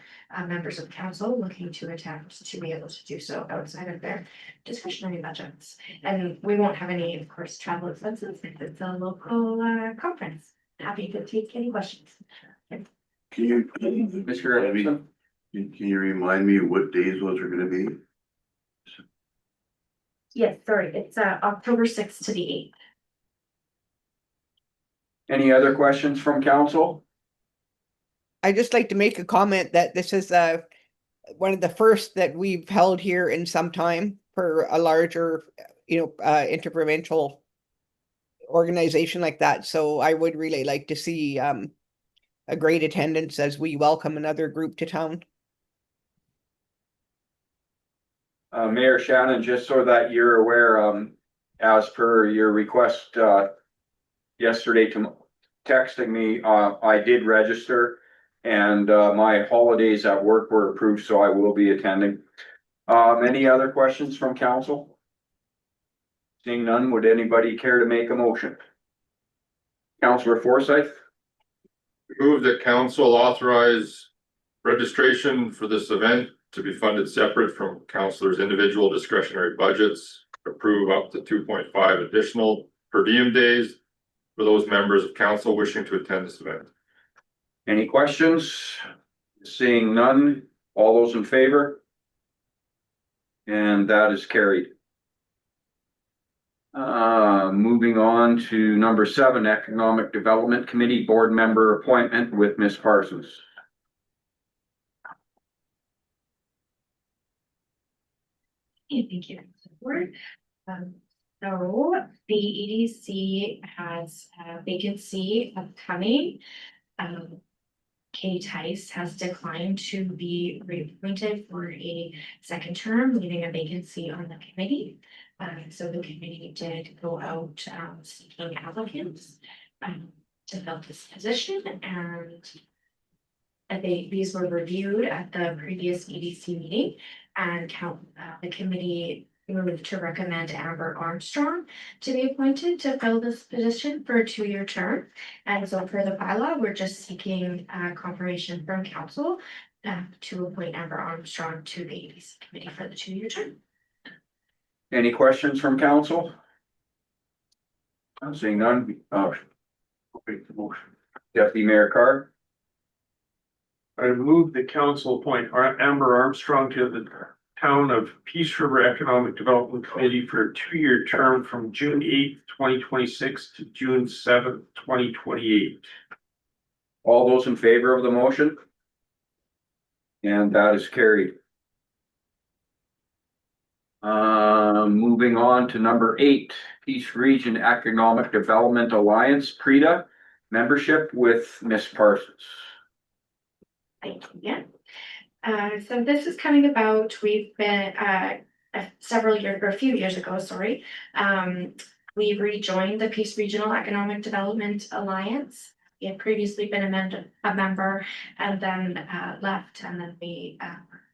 members of council looking to attend to be able to do so outside of their discretionary budgets. And we won't have any, of course, travel expenses if it's a local conference. Happy to take any questions. Can you, Mr. Edmondson? can you remind me what days those are gonna be? Yes, sorry, it's October 6th to the 8th. Any other questions from council? I'd just like to make a comment that this is one of the first that we've held here in some time for a larger, interprovincial organization like that. So I would really like to see a great attendance as we welcome another group to town. Mayor Shannon, just so that you're aware, as per your request yesterday to texting me, I did register and my holidays at work were approved, so I will be attending. Any other questions from council? Seeing none, would anybody care to make a motion? Councillor Forsyth? Move that council authorize registration for this event to be funded separate from councilors' individual discretionary budgets. Approve up to 2.5 additional per diem days for those members of council wishing to attend this event. Any questions? Seeing none, all those in favor? And that is carried. Moving on to number 7, Economic Development Committee Board Member Appointment with Ms. Parsons. Thank you. So the EDC has a vacancy upcoming. Katie Tice has declined to be reappointed for a second term, leaving a vacancy on the committee. So the committee did go out seeking applicants to fill this position, and these were reviewed at the previous EDC meeting, and the committee move to recommend Amber Armstrong to be appointed to fill this position for a 2-year term. And so for the bylaw, we're just seeking confirmation from council to appoint Amber Armstrong to the ABC committee for the 2-year term. Any questions from council? I'm seeing none. Deputy Mayor Carr, I move the council appoint Amber Armstrong to the Town of Peace River Economic Development Committee for a 2-year term from June 8th, 2026 to June 7th, 2028. all those in favor of the motion? And that is carried. Moving on to number 8, Peace Region Economic Development Alliance, PREDA, membership with Ms. Parsons. Thank you. Yeah. So this is coming about, we've been, a few years ago, sorry. We rejoined the Peace Regional Economic Development Alliance. We had previously been a member and then left, and then we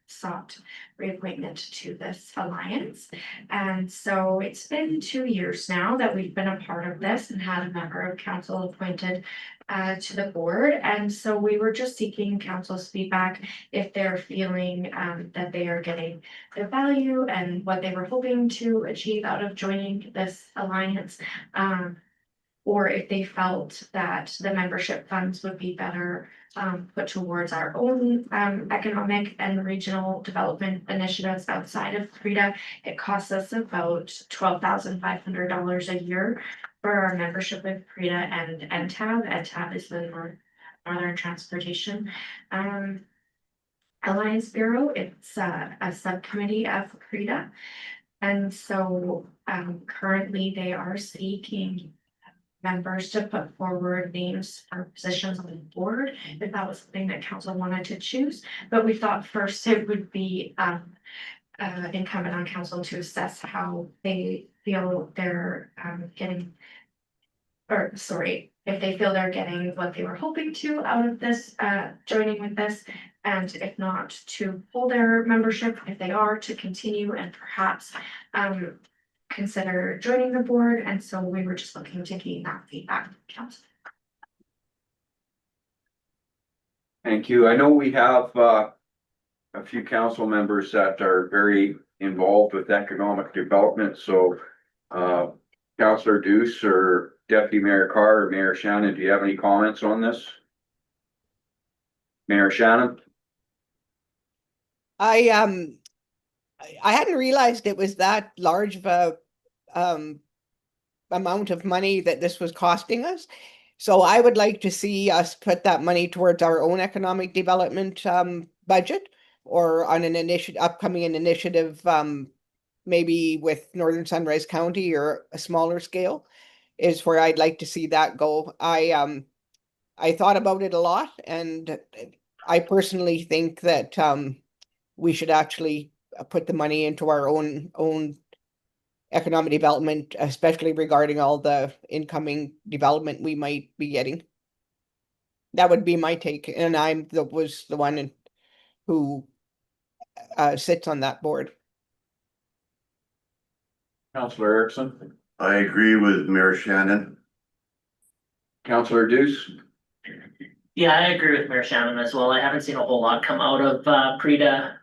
sought reappointment to this alliance. And so it's been 2 years now that we've been a part of this and had a member of council appointed to the board. And so we were just seeking council's feedback if they're feeling that they are getting the value and what they were hoping to achieve out of joining this alliance. Or if they felt that the membership funds would be better put towards our own economic and regional development initiatives outside of PREDA. It costs us about $12,500 a year for our membership with PREDA and NTAB. NTAB is the Northern Transportation Alliance Bureau. It's a subcommittee of PREDA. And so currently they are seeking members to put forward names for positions on the board, if that was something that council wanted to choose. But we thought first it would be incumbent on council to assess how they feel they're getting, or sorry, if they feel they're getting what they were hoping to out of this, joining with this, and if not, to pull their membership, if they are, to continue and perhaps consider joining the board. And so we were just looking to gain that feedback from council. Thank you. I know we have a few council members that are very involved with economic development. So Councillor Deuce or Deputy Mayor Carr or Mayor Shannon, do you have any comments on this? Mayor Shannon? I hadn't realized it was that large of a amount of money that this was costing us. So I would like to see us put that money towards our own economic development budget, or on an upcoming initiative, maybe with Northern Sunrise County or a smaller scale, is where I'd like to see that go. I thought about it a lot, and I personally think that we should actually put the money into our own economic development, especially regarding all the incoming development we might be getting. That would be my take, and was the one who sits on that board. Councillor Erickson? I agree with Mayor Shannon. Councillor Deuce? Yeah, I agree with Mayor Shannon as well. I haven't seen a whole lot come out of PREDA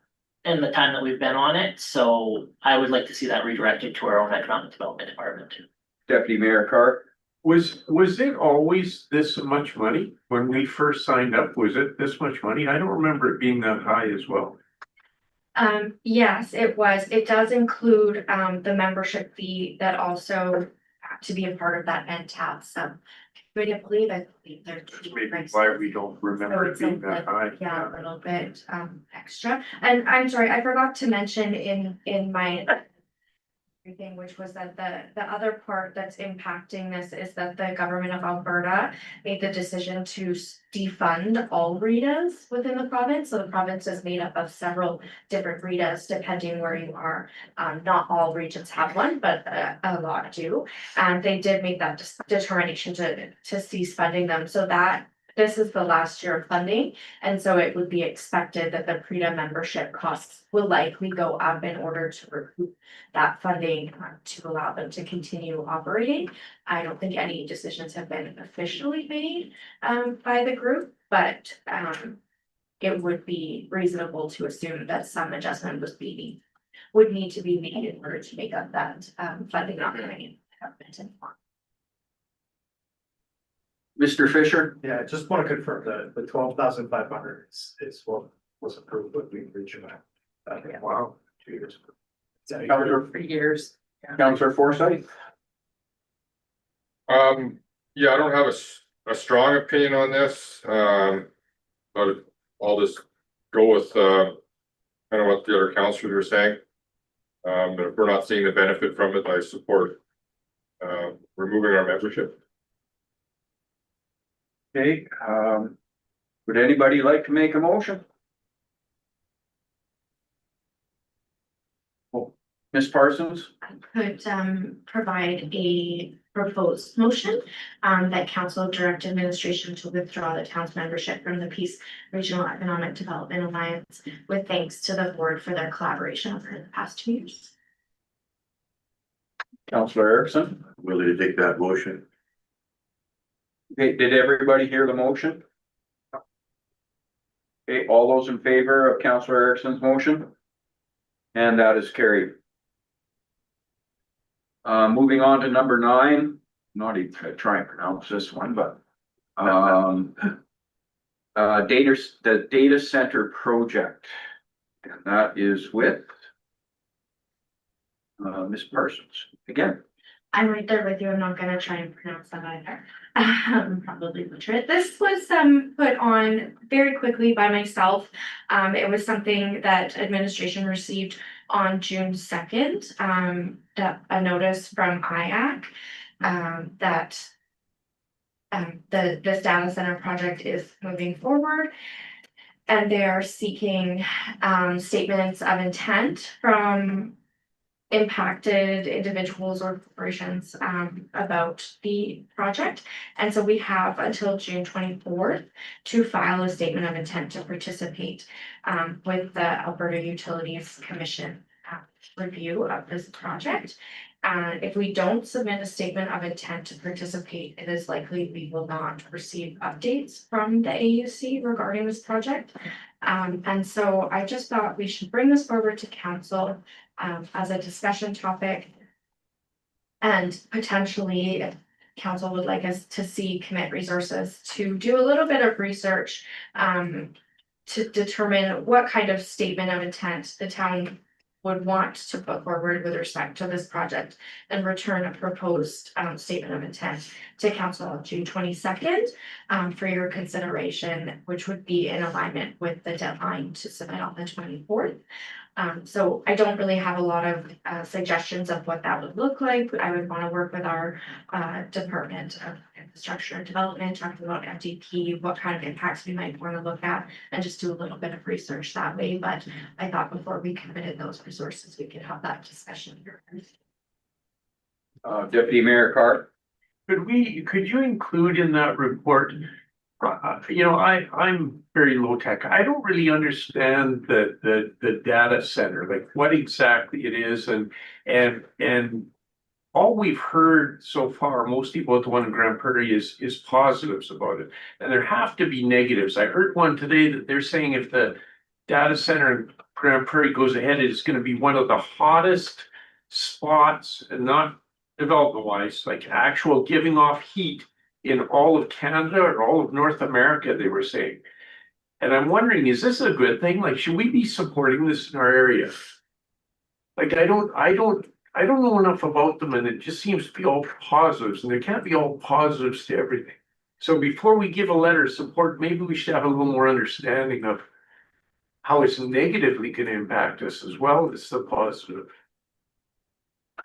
in the time that we've been on it, so I would like to see that redirected to our own economic development department too. Deputy Mayor Carr? Was it always this much money when we first signed up? Was it this much money? I don't remember it being that high as well. Yes, it was. It does include the membership fee that also to be a part of that NTAB. So I believe they're That's maybe why we don't remember it being that high. Yeah, a little bit extra. And I'm sorry, I forgot to mention in my thing, which was that the other part that's impacting this is that the government of Alberta made the decision to defund all REDAs within the province. So the province is made up of several different REDAs depending where you are. Not all regions have one, but a lot do. And they did make that determination to cease funding them. So that this is the last year of funding, and so it would be expected that the PRETA membership costs will likely go up in order to recoup that funding to allow them to continue operating. I don't think any decisions have been officially made by the group, but it would be reasonable to assume that some adjustment would need to be made in order to make up that funding not coming in. Mr. Fisher? Yeah, just want to confirm that the 12,500 is what was approved with the regional. Wow, 2 years ago. Counselor, For years. Counselor Forsyth? Yeah, I don't have a strong opinion on this, but I'll just go with, kind of what the other councilors are saying. But if we're not seeing the benefit from it, I support, removing our membership. Okay, would anybody like to make a motion? Ms. Parsons? I could provide a proposed motion that council direct administration to withdraw the town's membership from the Peace Regional Economic Development Alliance with thanks to the board for their collaboration over the past 2 years. Counselor Erickson? Willing to take that motion? Okay, did everybody hear the motion? Okay, all those in favor of Counselor Erickson's motion? And that is carried. Moving on to number 9, not even gonna try and pronounce this one, but the data center project. And that is with Ms. Parsons again. I'm right there with you. I'm not gonna try and pronounce that either. Probably butcher it. This was put on very quickly by myself. It was something that administration received on June 2nd. A notice from IAC that this data center project is moving forward. And they are seeking statements of intent from impacted individuals or corporations about the project. And so we have until June 24th to file a statement of intent to participate with the Alberta Utilities Commission review of this project. If we don't submit a statement of intent to participate, it is likely we will not receive updates from the AUC regarding this project. And so I just thought we should bring this forward to council as a discussion topic. And potentially, if council would like us to commit resources to do a little bit of research to determine what kind of statement of intent the town would want to put forward with respect to this project and return a proposed statement of intent to council on June 22nd for your consideration, which would be in alignment with the deadline to submit on the 24th. So I don't really have a lot of suggestions of what that would look like. I would want to work with our Department of Infrastructure and Development, talking about FDP, what kind of impacts we might want to look at, and just do a little bit of research that way. But I thought before we committed those resources, we could have that discussion here. Deputy Mayor Carr? Could you include in that report? I'm very low tech. I don't really understand the data center, like what exactly it is, and all we've heard so far, most people at the one in Grand Prairie is positives about it, and there have to be negatives. I heard one today that they're saying if the data center in Grand Prairie goes ahead, it's going to be one of the hottest spots, and not development wise, like actual giving off heat in all of Canada or all of North America, they were saying. And I'm wondering, is this a good thing? Like, should we be supporting this in our area? Like, I don't know enough about them, and it just seems to be all positives, and there can't be all positives to everything. So before we give a letter of support, maybe we should have a little more understanding of how it's negatively going to impact us as well as the positive.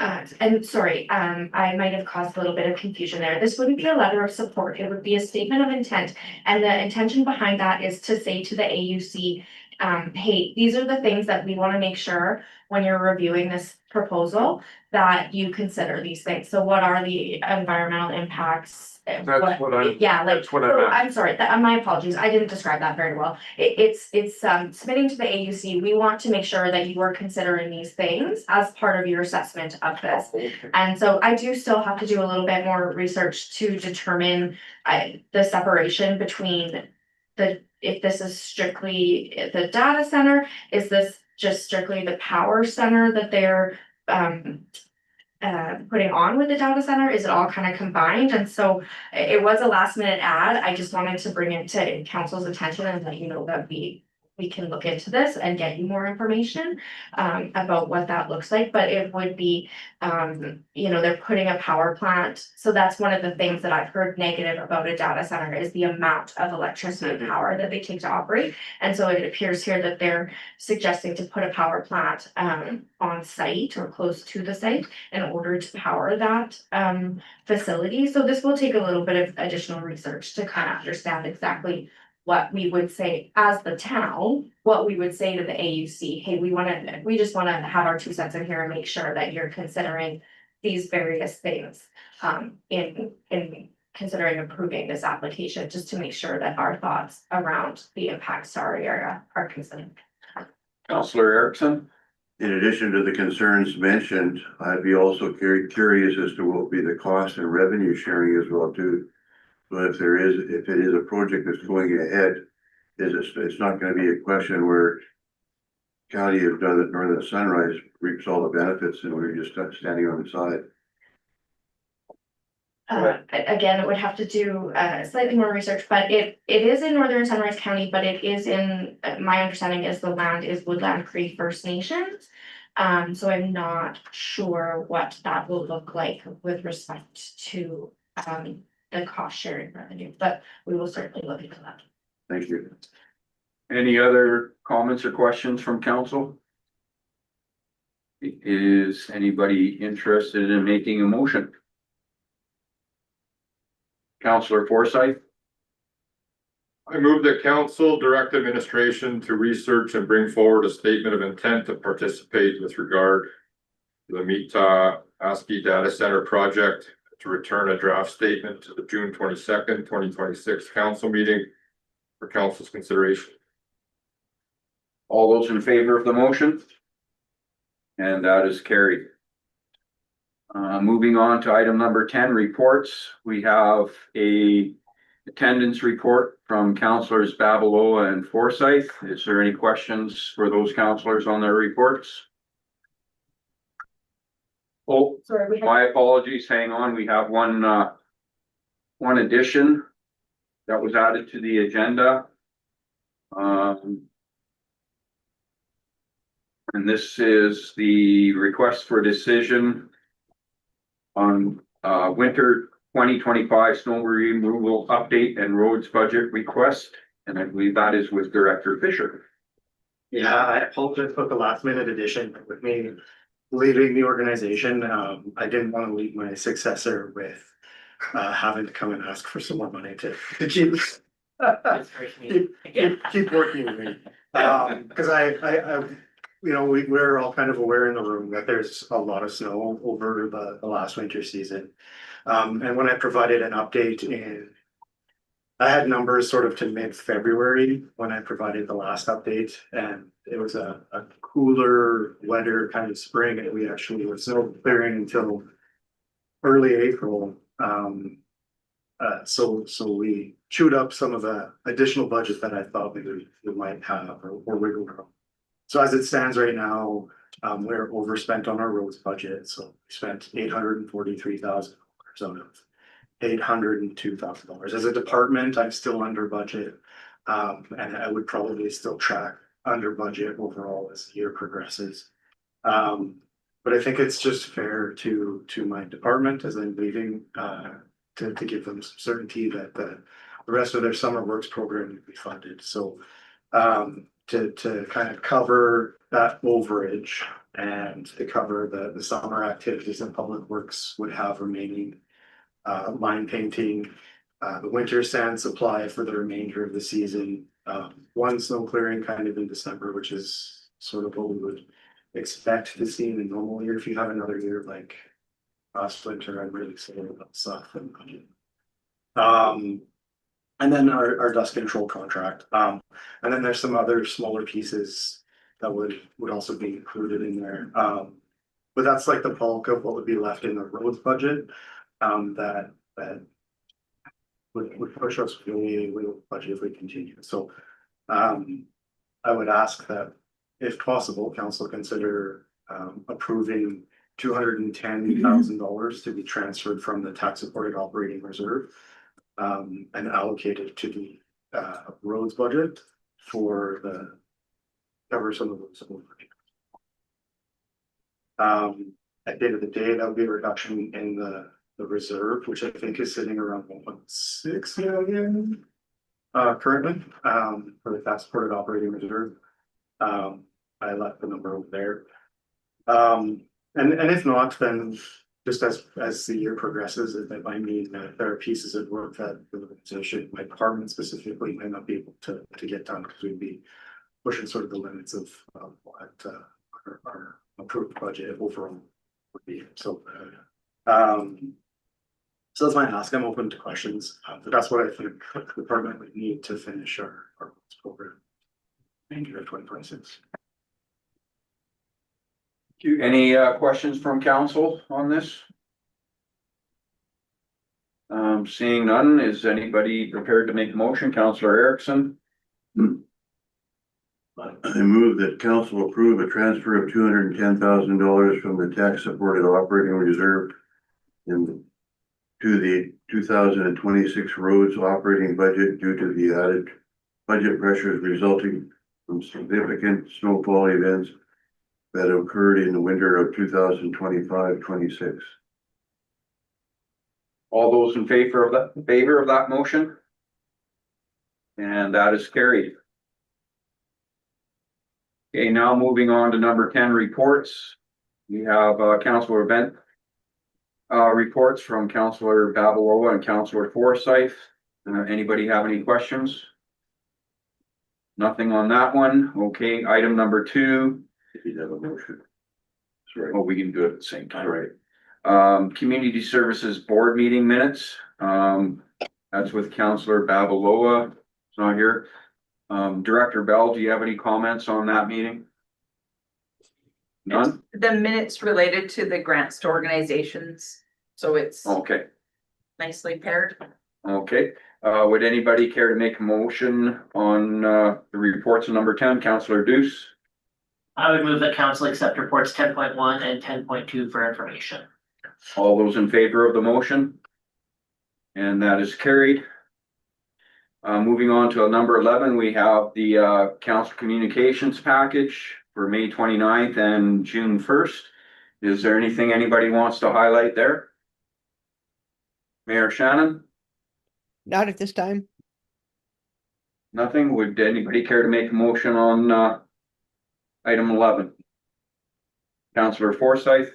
And sorry, I might have caused a little bit of confusion there. This wouldn't be a letter of support. It would be a statement of intent. And the intention behind that is to say to the AUC, hey, these are the things that we want to make sure when you're reviewing this proposal, that you consider these things. So what are the environmental impacts? That's what I'm- Yeah, like, that's what I'm so asking. I'm sorry, my apologies, I didn't describe that very well. It's submitting to the AUC, we want to make sure that you are considering these things as part of your assessment of this. And so I do still have to do a little bit more research to determine the separation between if this is strictly the data center, is this just strictly the power center that they're putting on with the data center? Is it all kind of combined? And so it was a last minute ad. I just wanted to bring it to council's attention and let you know that we can look into this and get you more information about what that looks like, but it would be, they're putting a power plant. So that's one of the things that I've heard negative about a data center is the amount of electricity and power that they take to operate. And so it appears here that they're suggesting to put a power plant on site or close to the site in order to power that facility. So this will take a little bit of additional research to kind of understand exactly what we would say as the town, what we would say to the AUC, hey, we just wanna have our 2 cents in here and make sure that you're considering these various things in considering approving this application, just to make sure that our thoughts around the impacts to our area are considered. Counselor Erickson? In addition to the concerns mentioned, I'd be also curious as to what will be the cost and revenue sharing as well too. But if it is a project that's going ahead, it's not gonna be a question where county have done it, Northern Sunrise reaps all the benefits and we're just standing on the side. Again, it would have to do slightly more research, but it is in Northern Sunrise County, but it is in, my understanding is the land is Woodland Cree First Nations. So I'm not sure what that will look like with respect to the cost sharing revenue, but we will certainly look into that. Thank you. Any other comments or questions from council? Is anybody interested in making a motion? Counselor Forsyth? I move that council direct administration to research and bring forward a statement of intent to participate with regard to the Mita ASCII data center project, to return a draft statement to the June 22nd, 2026 council meeting for council's consideration. All those in favor of the motion? And that is carried. Moving on to item number 10, reports. We have a attendance report from councilors Babaloa and Forsyth. Is there any questions for those councilors on their reports? Oh, Sorry, my apologies, hang on, we have one addition that was added to the agenda. And this is the request for decision on winter 2025 snow removal update and roads budget request. And I believe that is with Director Fisher. Yeah, I apologize about the last minute addition with me leaving the organization. I didn't want to leave my successor with having to come and ask for some more money to keep keep working with me. Cause I we're all kind of aware in the room that there's a lot of snow over the last winter season. And when I provided an update I had numbers sort of to mid-February when I provided the last update, and it was a cooler, wetter kind of spring, and we actually were snow clearing until early April. So we chewed up some of the additional budget that I thought we might have or wiggle room. So as it stands right now, we're overspent on our roads budget, so we spent $843,000 out of $802,000. As a department, I'm still under budget, and I would probably still track under budget overall as the year progresses. But I think it's just fair to my department as I'm leaving, to give them some certainty that the rest of their summer works program will be funded. So to kind of cover that overage and to cover the summer activities that Public Works would have remaining, line painting, the winter sand supply for the remainder of the season. One snow clearing kind of in December, which is sort of what we would expect to see in a normal year. If you have another year like last winter, I'm really excited about stuff. And then our dust control contract. And then there's some other smaller pieces that would also be included in there. But that's like the bulk of what would be left in the roads budget. That would push us really budget if we continue. So I would ask that if possible, council consider approving $210,000 to be transferred from the tax supported operating reserve and allocated to the roads budget for the cover some of those. At the end of the day, that would be a reduction in the reserve, which I think is sitting around 1.6 million currently for the tax supported operating reserve. I left the number over there. And if not, then just as the year progresses, it might mean that there are pieces of work that the organization, my department specifically, might not be able to get done because we'd be pushing sort of the limits of what our approved budget overall would be. So so that's my ask. I'm open to questions, but that's what I think the department would need to finish our program in 2026. Any questions from council on this? Seeing none, is anybody prepared to make a motion? Councillor Erickson? I move that council approve a transfer of $210,000 from the tax supported operating reserve to the 2026 roads operating budget due to the added budget pressures resulting from significant snowfall events that occurred in the winter of 2025-26. All those in favor of that motion? And that is carried. Okay, now moving on to number 10 reports. We have councilor event reports from Councilor Babalola and Councilor Forsyth. Anybody have any questions? Nothing on that one. Okay, item number 2. If you have a motion. Sorry. Oh, we can do it at the same time. Right. Community Services Board meeting minutes. That's with Councilor Babalola. It's not here. Director Bell, do you have any comments on that meeting? None? The minutes related to the grants to organizations, so it's Okay, nicely paired. okay. Would anybody care to make a motion on the reports of number 10? Councilor Deuce? I would move that council accept reports 10.1 and 10.2 for information. All those in favor of the motion? And that is carried. Moving on to number 11, we have the council communications package for May 29th and June 1st. Is there anything anybody wants to highlight there? Mayor Shannon? Not at this time. Nothing? Would anybody care to make a motion on item 11? Councilor Forsyth?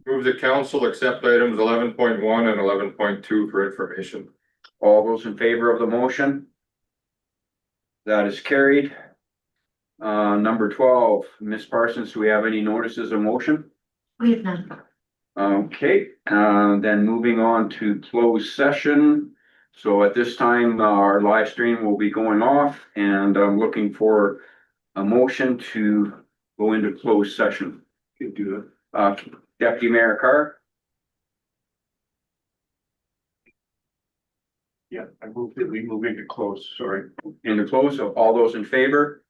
Move the council accept items 11.1 and 11.2 for information. All those in favor of the motion? That is carried. Number 12, Ms. Parsons, do we have any notices of motion? We have none. Okay, then moving on to closed session. So at this time, our live stream will be going off and I'm looking for a motion to go into closed session. You can do Deputy Mayor Carr? Yeah, I moved that we move into close, sorry. In the close, so all those in favor?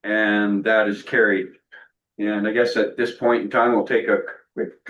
And that is carried. And I guess at this point in time, we'll take a quick